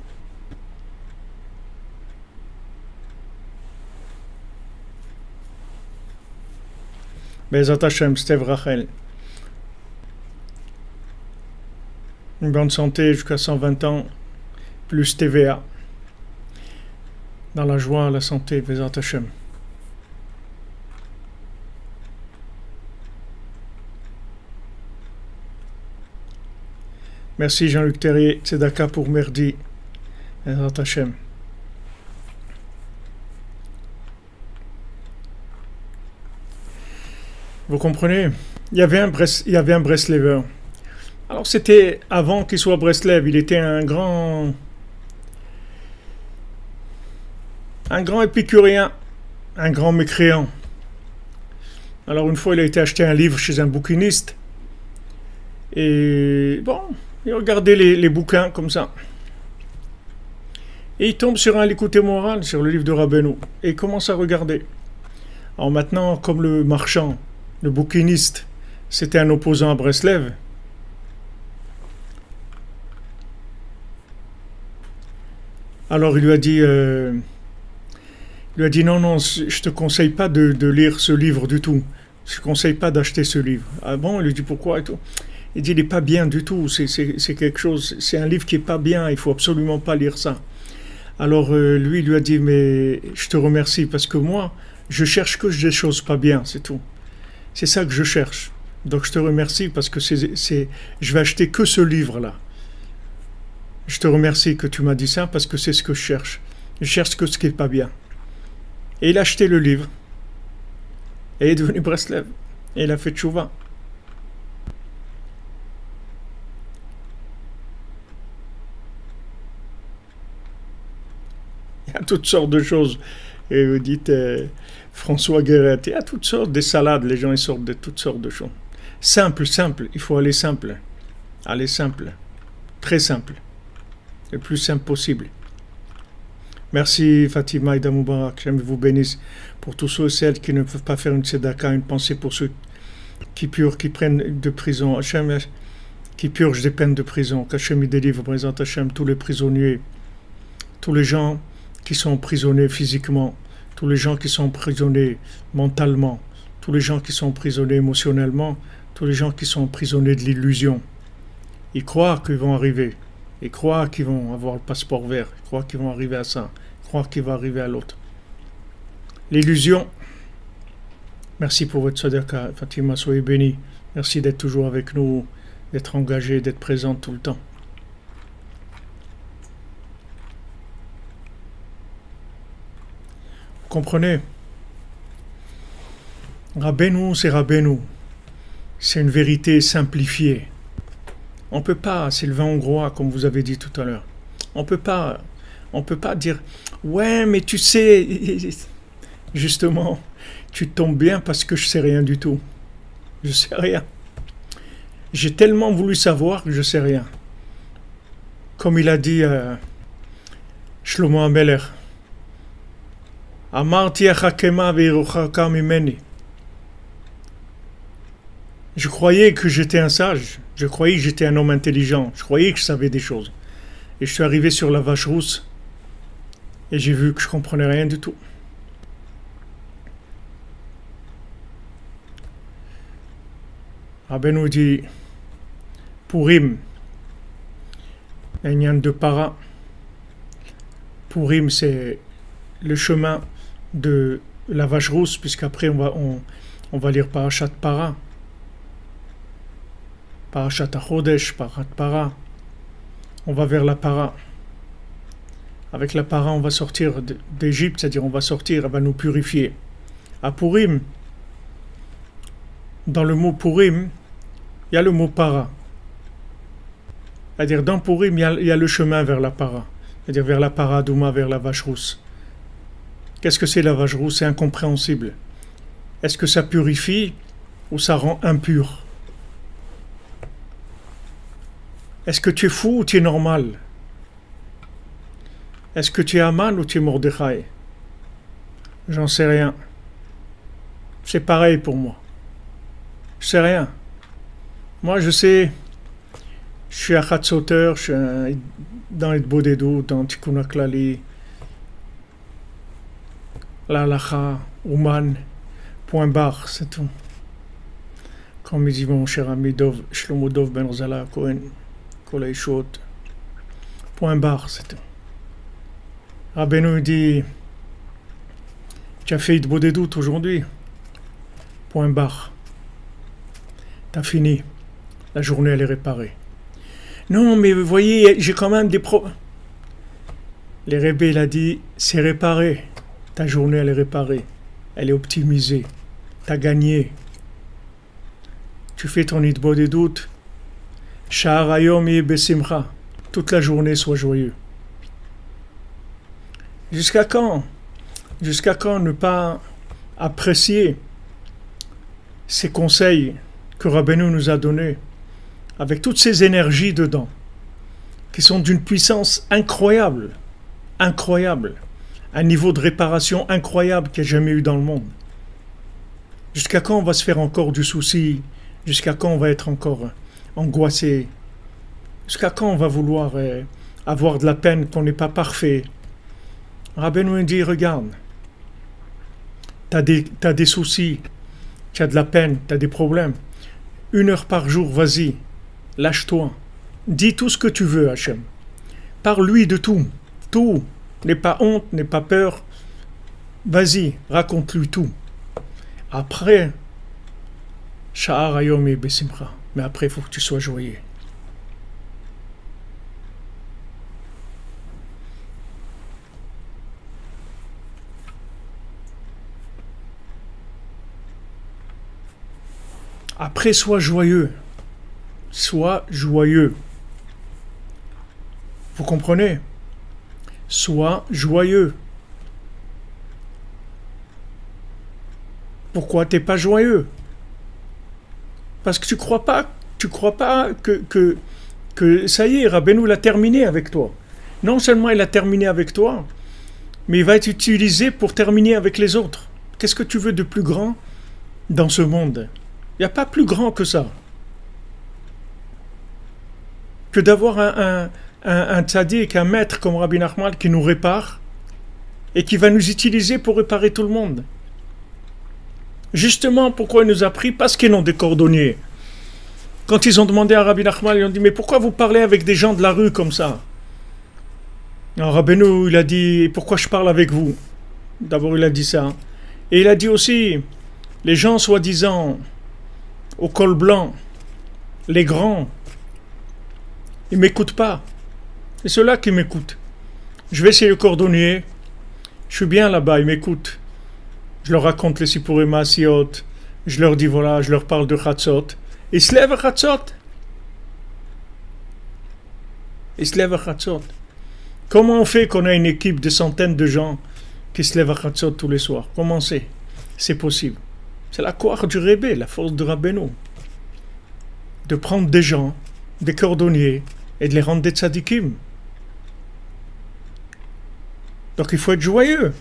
Bezat Hashem, Stev Rachel. Une bonne santé jusqu'à 120 ans, plus TVA. Dans la joie, la santé, Bezat Hashem. Merci Jean-Luc Terrier, Tzedaka pour Merdi, Bezat Hashem. Vous comprenez? Il y avait un Breslever. Alors c'était avant qu'il soit Breslev, il était un grand épicurien, un grand mécréant. Alors une fois il a été acheter un livre chez un bouquiniste et bon, il regardait les bouquins comme ça. Et il tombe sur un l'écouté moral, sur le livre de Rabbeinu, et il commence à regarder. Alors maintenant, comme le marchand, le bouquiniste, c'était un opposant à Breslev, alors il lui a dit non, non, je te conseille pas de lire ce livre du tout. Je te conseille pas d'acheter ce livre. Ah bon? Il lui dit pourquoi et tout. Il dit il est pas bien du tout. C'est quelque chose. C'est un livre qui est pas bien. Il faut absolument pas lire ça. Alors lui, il lui a dit mais je te remercie parce que moi, je cherche que des choses pas bien, c'est tout. C'est ça que je cherche. Donc je te remercie parce que je vais acheter que ce livre-là. Je te remercie que tu m'as dit ça parce que c'est ce que je cherche. Je cherche que ce qui est pas bien. Et il a acheté le livre. Et il est devenu Breslev. Et il a fait tchouva. Il y a toutes sortes de choses. Et vous dites François Guéret. Il y a toutes sortes de salades. Les gens ils sortent de toutes sortes de choses. Simple, simple. Il faut aller simple. Aller simple. Très simple. Le plus simple possible. Merci Fatima Ida Moubarak. J'aime vous bénisse pour tous ceux et celles qui ne peuvent pas faire une tzedaka, une pensée pour ceux qui prennent de prison. Hachem, qui purgent des peines de prison. Qu'Hachem y délivre, présente Hachem, tous les prisonniers, tous les gens qui sont emprisonnés physiquement, tous les gens qui sont emprisonnés mentalement, tous les gens qui sont emprisonnés émotionnellement, tous les gens qui sont emprisonnés de l'illusion. Ils croient qu'ils vont arriver. Ils croient qu'ils vont avoir le passeport vert. Ils croient qu'ils vont arriver à ça. Ils croient qu'ils vont arriver à l'autre. L'illusion. Merci pour votre sadaka. Fatima, soyez bénis. Merci d'être toujours avec nous, d'être engagé, d'être présent tout le temps. Vous comprenez? Rabbeinu, c'est Rabbeinu. C'est une vérité simplifiée. On ne peut pas, c'est le vin hongrois, comme vous avez dit tout à l'heure. On peut pas dire, ouais, mais tu sais, justement, tu tombes bien parce que je sais rien du tout. Je sais rien. J'ai tellement voulu savoir que je sais rien. Comme il a dit Shlomo Ameler, Amarti achakema veiruchaka mimeni. Je croyais que j'étais un sage, je croyais que j'étais un homme intelligent, je croyais que je savais des choses. Et je suis arrivé sur la vache rousse et j'ai vu que je comprenais rien du tout. Rabbeinu dit Purim, il y a de para. Purim, c'est le chemin de la vache rousse, puisqu'après on va lire Parashat Para. Parashat Chodesh, Parashat Para. On va vers la Para. Avec la Para, on va sortir d'Égypte, c'est-à-dire on va sortir, elle va nous purifier. À Purim, dans le mot Purim, il y a le mot Para. C'est-à-dire dans Purim, il y a le chemin vers la Para. C'est-à-dire vers la Para Douma, vers la vache rousse. Qu'est-ce que c'est la vache rousse? C'est incompréhensible. Est-ce que ça purifie ou ça rend impur? Est-ce que tu es fou ou tu es normal? Est-ce que tu es Aman ou tu es Mordechai? J'en sais rien. C'est pareil pour moi. Je sais rien. Moi, je sais, je suis à Chatzoter, je suis dans les Bodedou, dans Tikkun HaKlali, l'Halacha, Ouman, point barre, c'est tout. Comme il dit mon cher ami Shlomo Dov Ben Rozala Cohen, Kolaishot, point barre, c'est tout. Rabbeinu dit, tu as fait de Bodedou aujourd'hui, point barre. T'as fini. La journée, elle est réparée. Non, mais vous voyez, j'ai quand même des problèmes. Le Rebbe, il a dit, c'est réparé. Ta journée, elle est réparée. Elle est optimisée. T'as gagné. Tu fais ton hitbod et doute. Sha'ar hayom yeh besimcha. Toute la journée, sois joyeux. Jusqu'à quand? Jusqu'à quand ne pas apprécier ces conseils que Rabbeinu nous a donnés, avec toutes ces énergies dedans, qui sont d'une puissance incroyable, incroyable, un niveau de réparation incroyable qu'il n'y a jamais eu dans le monde. Jusqu'à quand on va se faire encore du souci? Jusqu'à quand on va être encore angoissé? Jusqu'à quand on va vouloir avoir de la peine qu'on n'est pas parfait? Rabbeinu nous dit, regarde, t'as des soucis, tu as de la peine, tu as des problèmes. 1 heure par jour, vas-y, lâche-toi. Dis tout ce que tu veux, Hachem. Parle-lui de tout. Tout. N'aie pas honte, n'aie pas peur. Vas-y, raconte-lui tout. Après, Sha'ar Hayom et Besimcha. Mais après, il faut que tu sois joyeux. Après, sois joyeux. Sois joyeux. Vous comprenez? Sois joyeux. Pourquoi t'es pas joyeux? Parce que tu crois pas que ça y est, Rabbeinu l'a terminé avec toi. Non seulement il a terminé avec toi, mais il va être utilisé pour terminer avec les autres. Qu'est-ce que tu veux de plus grand dans ce monde? Il n'y a pas plus grand que ça. Que d'avoir un tzaddik, un maître comme Rabbi Nachman qui nous répare et qui va nous utiliser pour réparer tout le monde. Justement, pourquoi il nous a pris? Parce qu'ils ont des cordonniers. Quand ils ont demandé à Rabbi Nachman, ils ont dit, mais pourquoi vous parlez avec des gens de la rue comme ça? Alors Rabbeinu, il a dit, pourquoi je parle avec vous? D'abord, il a dit ça. Et il a dit aussi, les gens soi-disant au col blanc, les grands, ils ne m'écoutent pas. C'est ceux-là qui m'écoutent. Je vais essayer le cordonnier. Je suis bien là-bas, ils m'écoutent. Je leur raconte les Sipurim Maasiot. Je leur dis voilà, je leur parle de Chatzot. Ils se lèvent à Chatzot. Ils se lèvent à Chatzot. Comment on fait qu'on a une équipe de centaines de gens qui se lèvent à Chatzot tous les soirs? Comment c'est? C'est possible. C'est la cour du Rebbe, la force de Rabbeinu. De prendre des gens, des cordonniers, et de les rendre des tzadikim. Donc il faut être joyeux.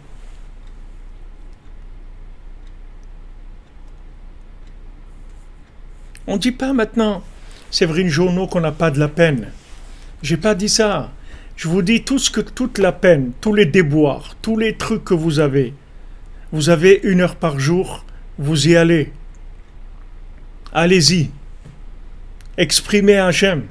On ne dit pas maintenant, Séverine Journeau, qu'on n'a pas de la peine. J'ai pas dit ça. Je vous dis toute la peine, tous les déboires, tous les trucs que vous avez. Vous avez 1 heure par jour, vous y allez. Allez-y. Exprimez Hachem.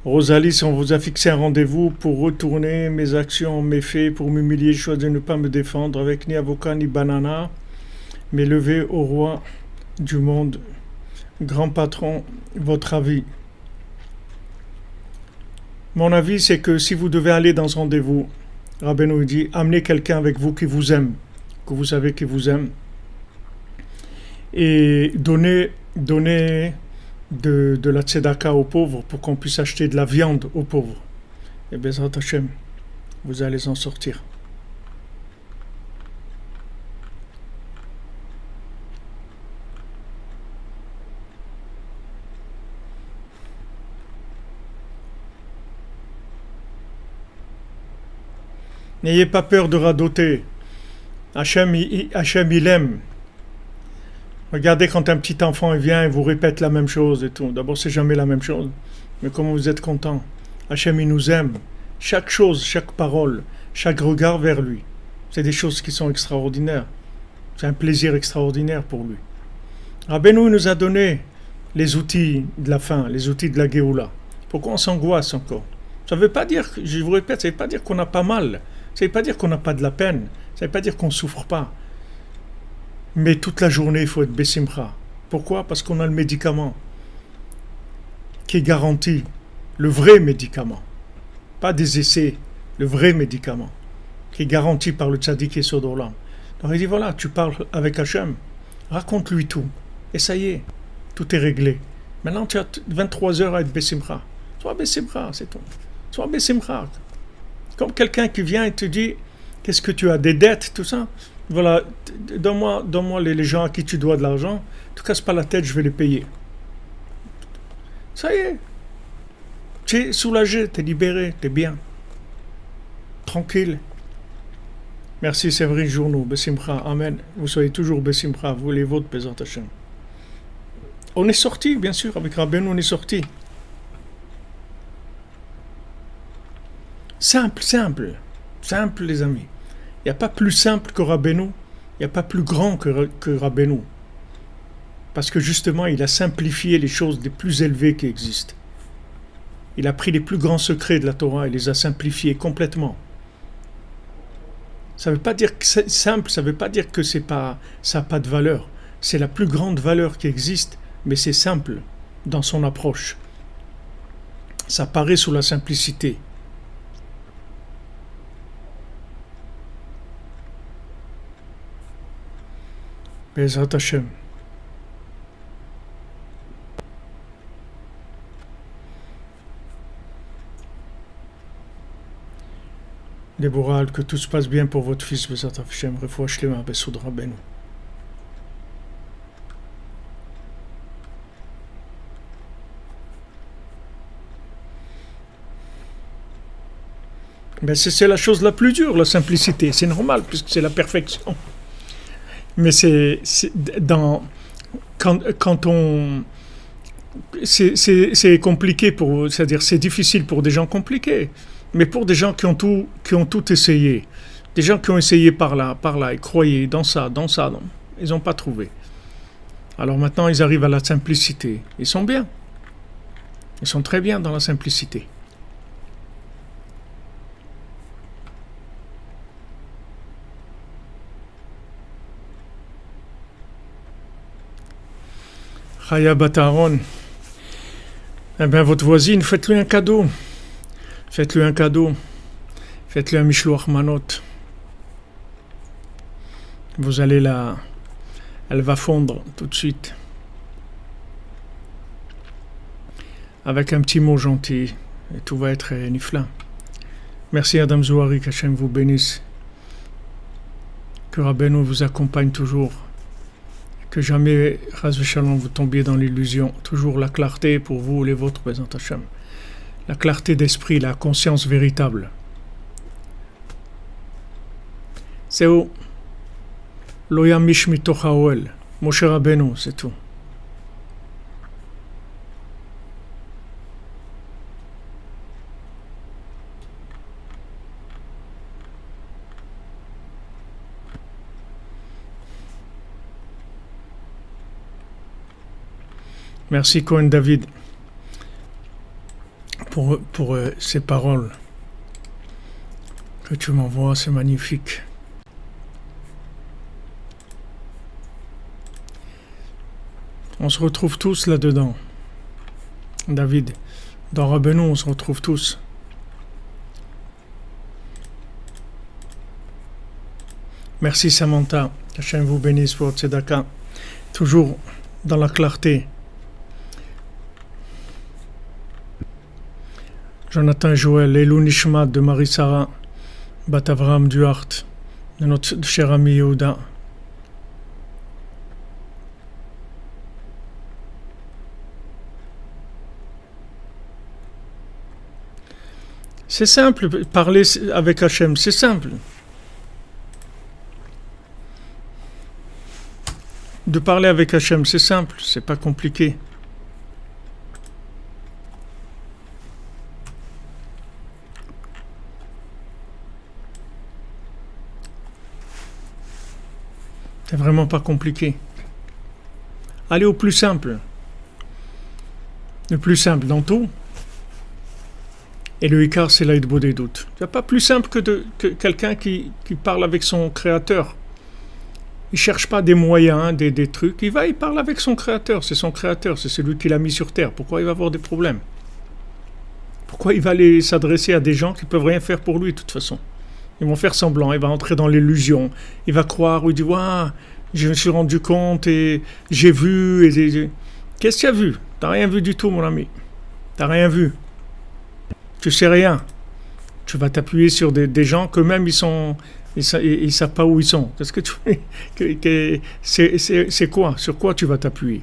Rosalie, on vous a fixé un rendez-vous pour retourner mes actions, mes faits, pour m'humilier, je choisis de ne pas me défendre avec ni avocat ni banana, mais lever au roi du monde. Grand patron, votre avis? Mon avis, c'est que si vous devez aller dans ce rendez-vous, Rabbeinu dit, amenez quelqu'un avec vous qui vous aime, que vous savez qui vous aime, et donnez de la tzedaka aux pauvres pour qu'on puisse acheter de la viande aux pauvres. Et Bezrat Hashem, vous allez en sortir. N'ayez pas peur de radoter. Hachem, il aime. Regardez quand un petit enfant vient et vous répète la même chose et tout. D'abord, c'est jamais la même chose. Mais comment vous êtes content. Hachem, il nous aime. Chaque chose, chaque parole, chaque regard vers lui. C'est des choses qui sont extraordinaires. C'est un plaisir extraordinaire pour lui. Rabbeinu nous a donné les outils de la fin, les outils de la Géoula. Pourquoi on s'angoisse encore? Ça ne veut pas dire, je vous répète, ça ne veut pas dire qu'on n'a pas mal. Ça ne veut pas dire qu'on n'a pas de la peine. Ça ne veut pas dire qu'on ne souffre pas. Mais toute la journée, il faut être Bessimcha. Pourquoi? Parce qu'on a le médicament qui est garanti. Le vrai médicament. Pas des essais. Le vrai médicament. Qui est garanti par le tzaddik Yesod Olam. Donc il dit voilà, tu parles avec Hachem. Raconte-lui tout. Et ça y est. Tout est réglé. Maintenant, tu as 23 heures à être Bessimcha. Sois Bessimcha, c'est tout. Sois Bessimcha. Comme quelqu'un qui vient et te dit qu'est-ce que tu as, des dettes, tout ça. Voilà, donne-moi les gens à qui tu dois de l'argent, ne te casse pas la tête, je vais les payer. Ça y est, tu es soulagé, tu es libéré, tu es bien, tranquille. Merci Séverine Journou, Bessimcha, Amen. Vous soyez toujours Bessimcha, vous les vôtres, Bezat Hashem. On est sorti, bien sûr, avec Rabbeinu, on est sorti. Simple, simple, simple les amis. Il n'y a pas plus simple que Rabbeinu, il n'y a pas plus grand que Rabbeinu. Parce que justement, il a simplifié les choses les plus élevées qui existent. Il a pris les plus grands secrets de la Torah et les a simplifiés complètement. Ça ne veut pas dire que c'est simple, ça ne veut pas dire que ça n'a pas de valeur. C'est la plus grande valeur qui existe, mais c'est simple dans son approche. Ça paraît sous la simplicité. Bezrat Hashem. Déborah, que tout se passe bien pour votre fils, Bezrat Hashem. Refoua Shlema, Bessoud Rabbeinu. Ben c'est la chose la plus dure, la simplicité. C'est normal, puisque c'est la perfection. Mais quand on... C'est compliqué, c'est-à-dire c'est difficile pour des gens compliqués. Mais pour des gens qui ont tout essayé, des gens qui ont essayé par là, ils croyaient dans ça, non, ils n'ont pas trouvé. Alors maintenant, ils arrivent à la simplicité. Ils sont bien. Ils sont très bien dans la simplicité. Chaya Bataron. Eh bien, votre voisine, faites-lui un cadeau. Faites-lui un cadeau. Faites-lui un Mishloach Manot. Vous allez là. Elle va fondre tout de suite. Avec un petit mot gentil. Et tout va être nifla. Merci Adam Zouari, qu'Hachem vous bénisse. Que Rabbeinu vous accompagne toujours. Que jamais, Chas v'Shalom, vous tombiez dans l'illusion. Toujours la clarté pour vous, les vôtres, Bezrat Hashem. La clarté d'esprit, la conscience véritable. C'est où Loya Mish Mitoch Haoel, Moshe Rabbeinu, c'est tout. Merci Cohen David pour ces paroles que tu m'envoies, c'est magnifique. On se retrouve tous là-dedans. David, dans Rabbeinu, on se retrouve tous. Merci Samantha, qu'Hachem vous bénisse pour Tzedaka. Toujours dans la clarté. Jonathan Joël, Elou Nishmat de Marie-Sara, Bat Avram Duhart, de notre cher ami Yehuda. C'est simple, parler avec Hachem, c'est simple. De parler avec Hachem, c'est simple, c'est pas compliqué. C'est vraiment pas compliqué. Allez au plus simple. Le plus simple dans tout. Et le Ikar, c'est l'aïdbo des doutes. Il n'y a pas plus simple que quelqu'un qui parle avec son créateur. Il ne cherche pas des moyens, des trucs. Il parle avec son créateur. C'est son créateur, c'est celui qui l'a mis sur terre. Pourquoi il va avoir des problèmes? Pourquoi il va aller s'adresser à des gens qui ne peuvent rien faire pour lui de toute façon? Ils vont faire semblant, il va entrer dans l'illusion. Il va croire, il dit, waouh, je me suis rendu compte et j'ai vu. Qu'est-ce que tu as vu? Tu n'as rien vu du tout, mon ami. Tu n'as rien vu. Tu sais rien. Tu vas t'appuyer sur des gens qu'eux-mêmes, ils sont Ils ne savent pas où ils sont. Qu'est-ce que tu c'est quoi? Sur quoi tu vas t'appuyer?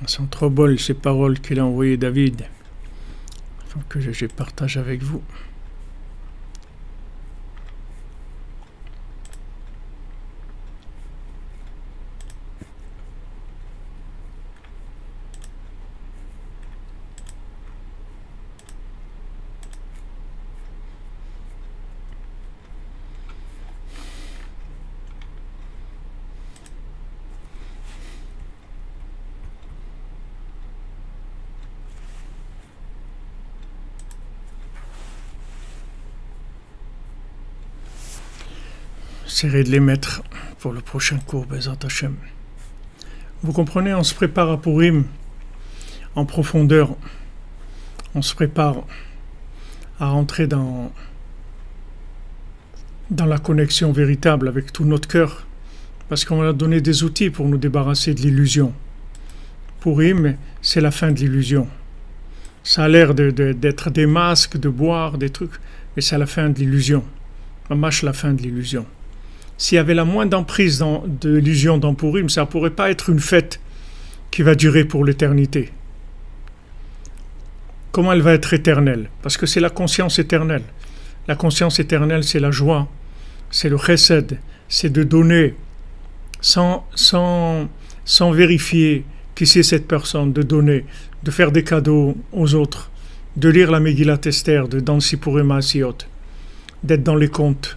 Elles sont trop belles ces paroles qu'il a envoyées David. Il faut que je partage avec vous. J'essaierai de les mettre pour le prochain cours, Bezat Hashem. Vous comprenez, on se prépare à Purim en profondeur. On se prépare à rentrer dans la connexion véritable avec tout notre cœur, parce qu'on va donner des outils pour nous débarrasser de l'illusion. Purim, c'est la fin de l'illusion. Ça a l'air d'être des masques, de boire, des trucs, mais c'est la fin de l'illusion. Mâche la fin de l'illusion. S'il y avait la moindre emprise de l'illusion dans Purim, ça ne pourrait pas être une fête qui va durer pour l'éternité. Comment elle va être éternelle? Parce que c'est la conscience éternelle. La conscience éternelle, c'est la joie, c'est le chesed, c'est de donner sans vérifier qui c'est cette personne, de donner, de faire des cadeaux aux autres, de lire la Megillat Esther, de danser pour Maasiot, d'être dans les contes.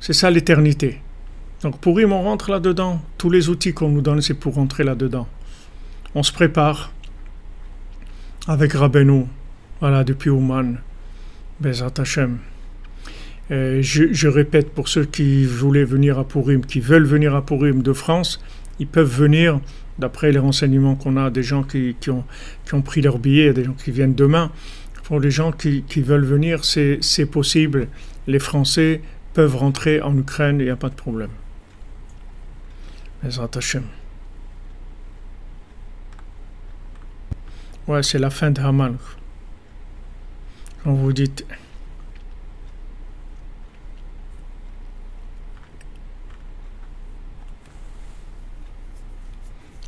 C'est ça l'éternité. Donc Purim, on rentre là-dedans. Tous les outils qu'on nous donne, c'est pour rentrer là-dedans. On se prépare avec Rabbeinu, voilà, depuis Ouman, Bezat Hashem. Je répète, pour ceux qui voulaient venir à Purim, qui veulent venir à Purim de France, ils peuvent venir, d'après les renseignements qu'on a, des gens qui ont pris leur billet, des gens qui viennent demain. Pour les gens qui veulent venir, c'est possible. Les Français peuvent rentrer en Ukraine, il n'y a pas de problème. Bezat Hashem. Ouais, c'est la fin de Haman. Quand vous dites...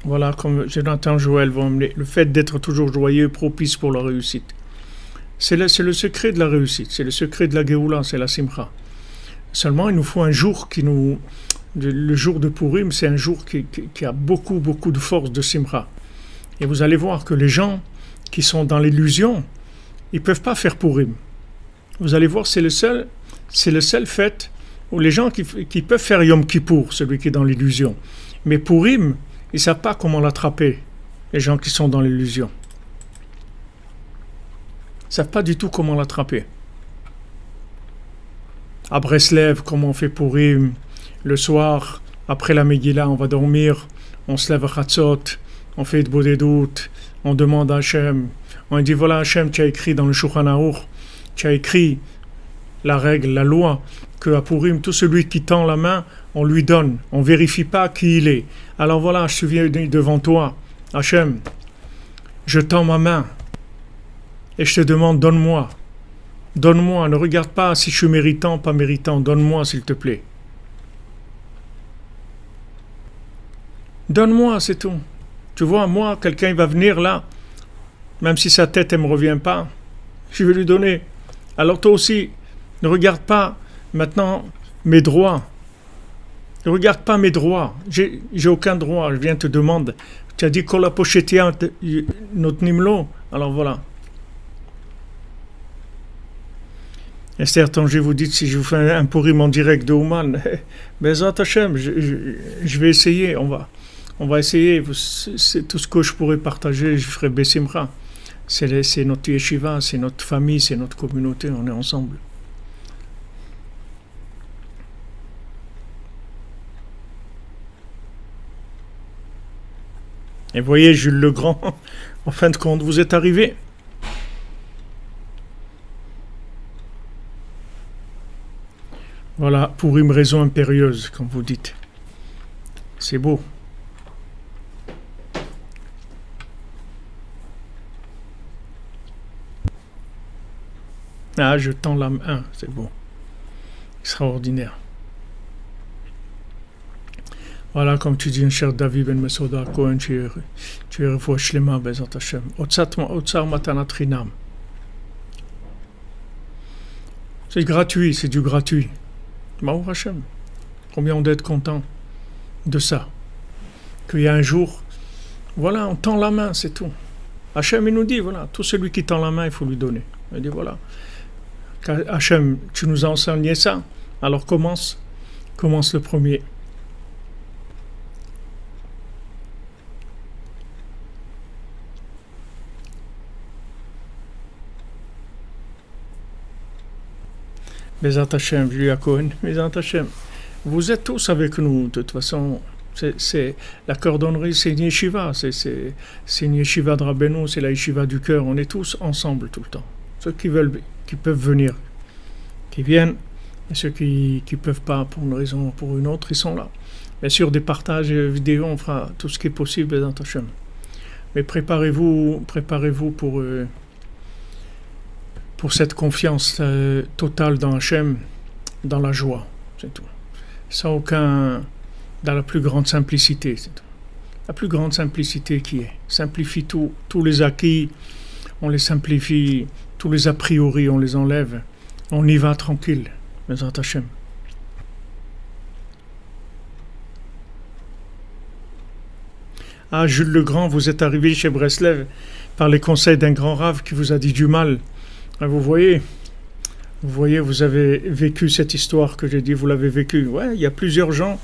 Voilà, comme Jonathan Joël va emmener, le fait d'être toujours joyeux, propice pour la réussite. C'est le secret de la réussite, c'est le secret de la Géoula, c'est la Simcha. Seulement, il nous faut un jour le jour de Purim, c'est un jour qui a beaucoup, beaucoup de force de Simcha. Et vous allez voir que les gens qui sont dans l'illusion, ils ne peuvent pas faire Purim. Vous allez voir, c'est le seul fait où les gens qui peuvent faire Yom Kippour, celui qui est dans l'illusion. Mais Purim, ils ne savent pas comment l'attraper, les gens qui sont dans l'illusion. Ils ne savent pas du tout comment l'attraper. À Breslev, comment on fait Purim, le soir, après la Megillah, on va dormir, on se lève à Chatzot, on fait de Bodedut, on demande à Hachem, on dit voilà Hachem, tu as écrit dans le Shulchan Aruch, tu as écrit la règle, la loi, que à Purim, tout celui qui tend la main, on lui donne, on ne vérifie pas qui il est. Alors voilà, je viens devant toi, Hachem, je tends ma main et je te demande, donne-moi, ne regarde pas si je suis méritant, pas méritant, donne-moi s'il te plaît. Donne-moi, c'est tout. Tu vois, moi, quelqu'un il va venir là, même si sa tête ne me revient pas, je vais lui donner. Alors toi aussi, ne regarde pas maintenant mes droits. Ne regarde pas mes droits. J'ai aucun droit. Je viens te demander. Tu as dit qu'on la pochetia notre nimlo. Alors voilà. Esther Tanger, vous dites si je vous fais un pourim en direct de Ouman, Bezat Hashem, je vais essayer, on va essayer, c'est tout ce que je pourrais partager, je ferai Bessimra. C'est notre yeshiva, c'est notre famille, c'est notre communauté, on est ensemble. Et voyez, Jules le Grand, en fin de compte, vous êtes arrivé. Voilà, pour une raison impérieuse, comme vous dites. C'est beau. Ah, je tends la main, c'est beau. Extraordinaire. Voilà, comme tu dis, cher David Ben Mesoda, Cohen, tu es refoué Shlema, Bezat Hashem. Otsar Matanat Rinam. C'est gratuit, c'est du gratuit. Maour Hashem. Combien on doit être content de ça. Qu'il y a un jour, voilà, on tend la main, c'est tout. Hashem, il nous dit, voilà, tout celui qui tend la main, il faut lui donner. Il dit, voilà. Hashem, tu nous as enseigné ça, alors commence le premier. Bezat Hashem, Julia Cohen, Bezat Hashem. Vous êtes tous avec nous, de toute façon. C'est la cordonnerie, c'est une yeshiva, c'est une yeshiva de Rabbeinu, c'est la yeshiva du cœur. On est tous ensemble tout le temps. Ceux qui veulent, qui peuvent venir, qui viennent, et ceux qui peuvent pas pour une raison ou pour une autre, ils sont là. Bien sûr, des partages vidéo, on fera tout ce qui est possible, Bezat Hashem. Mais préparez-vous pour cette confiance totale dans Hachem, dans la joie, c'est tout. Sans aucun, dans la plus grande simplicité, c'est tout. La plus grande simplicité qui est. Simplifie tout, tous les acquis, on les simplifie, tous les a priori, on les enlève. On y va tranquille, Bezat Hachem. Ah, Jules le Grand, vous êtes arrivé chez Breslev par les conseils d'un grand rave qui vous a dit du mal. Vous voyez, vous avez vécu cette histoire que j'ai dit, vous l'avez vécue. Ouais, il y a plusieurs gens,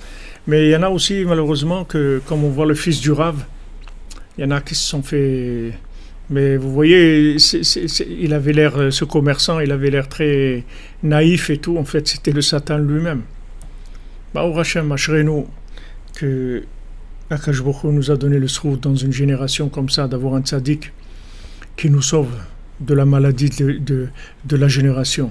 mais il y en a aussi malheureusement que, comme on voit le fils du Rav, il y en a qui se sont fait. Mais vous voyez, il avait l'air, ce commerçant, il avait l'air très naïf et tout. En fait, c'était le Satan lui-même. Baruch Hashem, Ashrenu, que Akash Baruch Hu nous a donné le srouf dans une génération comme ça, d'avoir un tzaddik qui nous sauve de la maladie de la génération.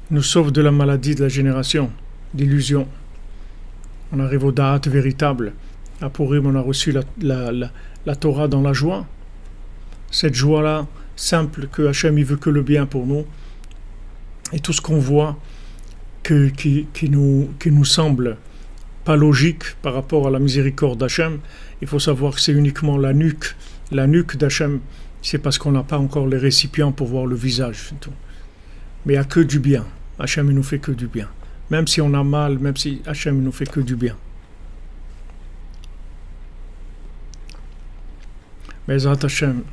Nous sauve de la maladie de la génération, d'illusion. On arrive au da'at véritable. À Purim, on a reçu la Torah dans la joie. Cette joie-là, simple, que Hachem il veut que le bien pour nous. Et tout ce qu'on voit qui nous semble pas logique par rapport à la miséricorde d'Hachem, il faut savoir que c'est uniquement la nuque d'Hachem, c'est parce qu'on n'a pas encore les récipients pour voir le visage. Tout. Mais il n'y a que du bien. Hachem il nous fait que du bien. Même si on a mal, même si Hachem il nous fait que du bien. Bezat Hachem.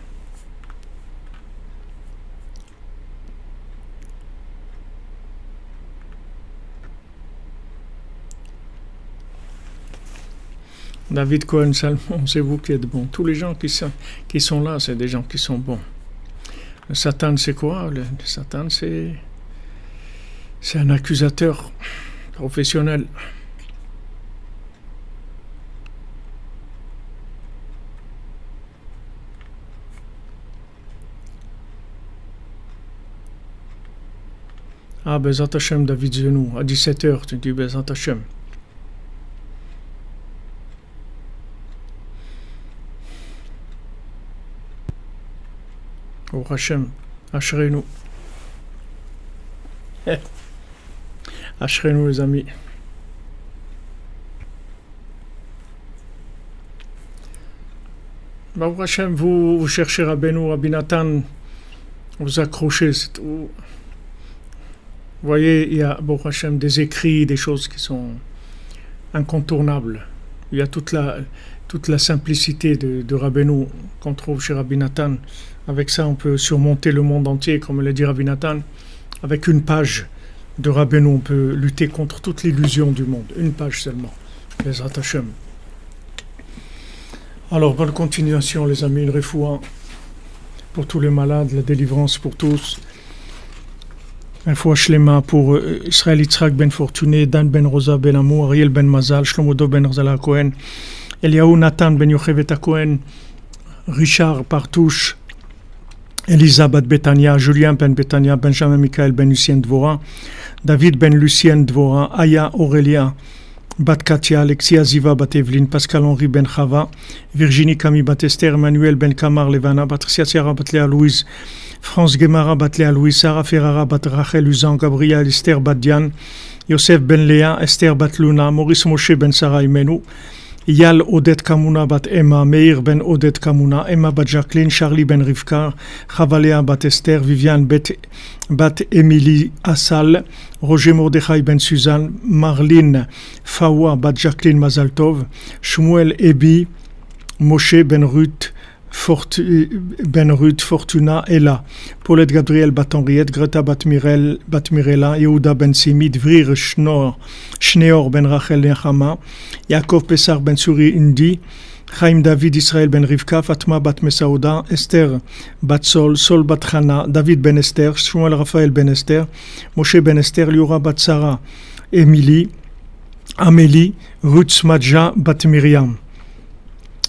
David Cohen Salmon, c'est vous qui êtes bon. Tous les gens qui sont là, c'est des gens qui sont bons. Le Satan, c'est quoi? Le Satan, c'est un accusateur professionnel. Ah, Bezat Hashem, David Zenou, à 17h, tu dis Bezat Hashem. Oh Hachem, Ashrenu. Ashrenu les amis. Bah Hachem, vous cherchez Rabbeinu, Rabbi Nathan vous accrochez. Vous voyez, il y a, Baruch Hashem, des écrits, des choses qui sont incontournables. Il y a toute la simplicité de Rabbeinu qu'on trouve chez Rabbi Nathan. Avec ça, on peut surmonter le monde entier, comme le dit Rabbi Nathan. Avec une page de Rabbeinu, on peut lutter contre toute l'illusion du monde. Une page seulement. Les Hashem. Alors, bonne continuation, les amis. Une refoua pour tous les malades, la délivrance pour tous. Un fois Shlema pour Israël Yitzhak ben Fortuné, Dan ben Rosa ben Amou, Ariel ben Mazal, Shlomodo ben Rzala Cohen, Eliaou Nathan ben Yochevet Cohen, Richard Partouche, Elisabeth Betania, Julien ben Betania, Benjamin Michael ben Lucien Dvora, David ben Lucien Dvora, Aya Aurélia, Bat Katia, Alexia Ziva Bat Evelyn, Pascal Henri ben Chava, Virginie Camille Bat Esther, Emmanuel ben Kamar Levana, Patricia Sierra Bat Léa Louise, France Gemara Bat Léa Louise, Sarah Ferrara Bat Rachel Uzan, Gabriel Esther Bat Diane, Yosef ben Léa, Esther Bat Luna, Maurice Moshe ben Sarah Imenu, Yal Odette Kamuna Bat Emma, Meir ben Odette Kamuna, Emma Bat Jacqueline, Charlie ben Rivka, Chavalea Bat Esther, Viviane Bat Émilie Assal, Roger Mordechai ben Suzanne, Marlene Fawa Bat Jacqueline Mazaltov, Shmuel Ebi, Moshe ben Ruth, Fortuna Ella, Paulette Gabriel Bat Henriette, Greta Bat Mirella, Yehuda Ben Simi, Dvrir Shneor Ben Rachel Nechama, Yaakov Pesar Ben Suri Indi, Chaim David Israël Ben Rivka, Fatma Bat Mesaouda, Esther Bat Sol Bat Chana, David Ben Esther, Shmuel Raphaël Ben Esther, Moshe Ben Esther, Liora Bat Sarah, Amélie, Ruth Smadja Bat Miriam.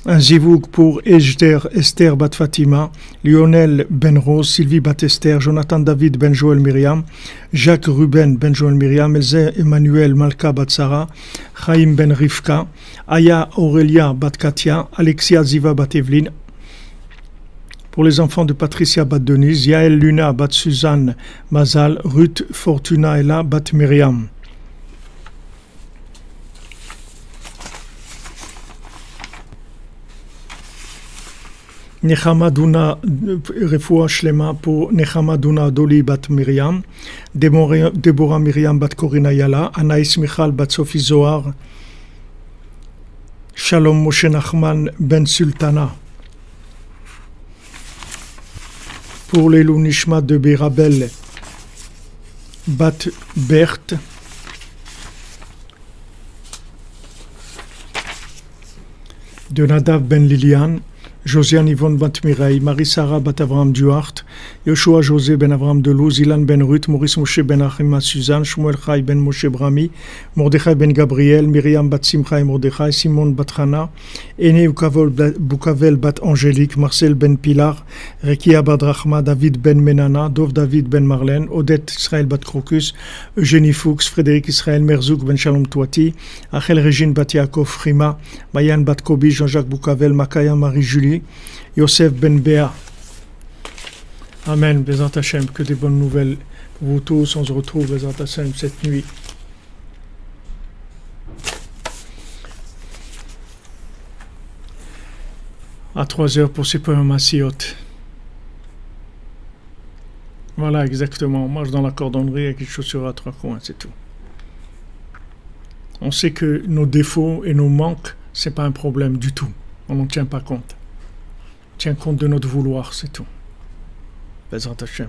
Un zivouk pour Esther Bat Fatima, Lionel Ben Rose, Sylvie Bat Esther, Jonathan David Ben Joël Myriam, Jacques Ruben Ben Joël Myriam, Elze Emmanuel Malka Bat Sarah, Chaim Ben Rivka, Aya Aurélia Bat Katia, Alexia Ziva Bat Evelyn. Pour les enfants de Patricia Bat Denise, Yael Luna Bat Suzanne Mazal, Ruth Fortuna Ella Bat Myriam. Nechama Duna, Refoua Shlema pour Nechama Duna Doli Bat Miriam, Deborah Miriam Bat Corina Yala, Anaïs Michal Bat Sophie Zohar, Shalom Moshe Nachman Ben Sultana. Pour les Nishma de Birabel Bat Berthe, de Nadav Ben Liliane, Josiane Yvonne Bat Mireille, Marie-Sarah Bat Avram Duart, Yoshua José Ben Avram Delouz, Ilan Ben Ruth, Maurice Moshe Ben Achima Suzanne, Shmuel Chai Ben Moshe Brami, Mordechai Ben Gabriel, Myriam Bat Simcha et Mordechai, Simon Bat Hana, Ene Boukavel Bat Angélique, Marcel Ben Pilar, Rekia Bat Rachma, David Ben Menana, Dov David Ben Marlène, Odette Israël Bat Crocus, Eugénie Fuchs, Frédéric Israël Merzouk Ben Shalom Touati, Achel Régine Bat Yaakov Frima, Mayan Bat Kobi, Jean-Jacques Boukavel, Makaya Marie-Julie, Yosef Ben Béa. Amen, Bezat Hashem, que des bonnes nouvelles pour vous tous. On se retrouve, Bezat Hashem, cette nuit. À 3h pour ces poèmes Massiot. Voilà, exactement. On marche dans la cordonnerie avec les chaussures à 3 coins, c'est tout. On sait que nos défauts et nos manques, c'est pas un problème du tout. On n'en tient pas compte. On tient compte de notre vouloir, c'est tout. Bezrat Hashem.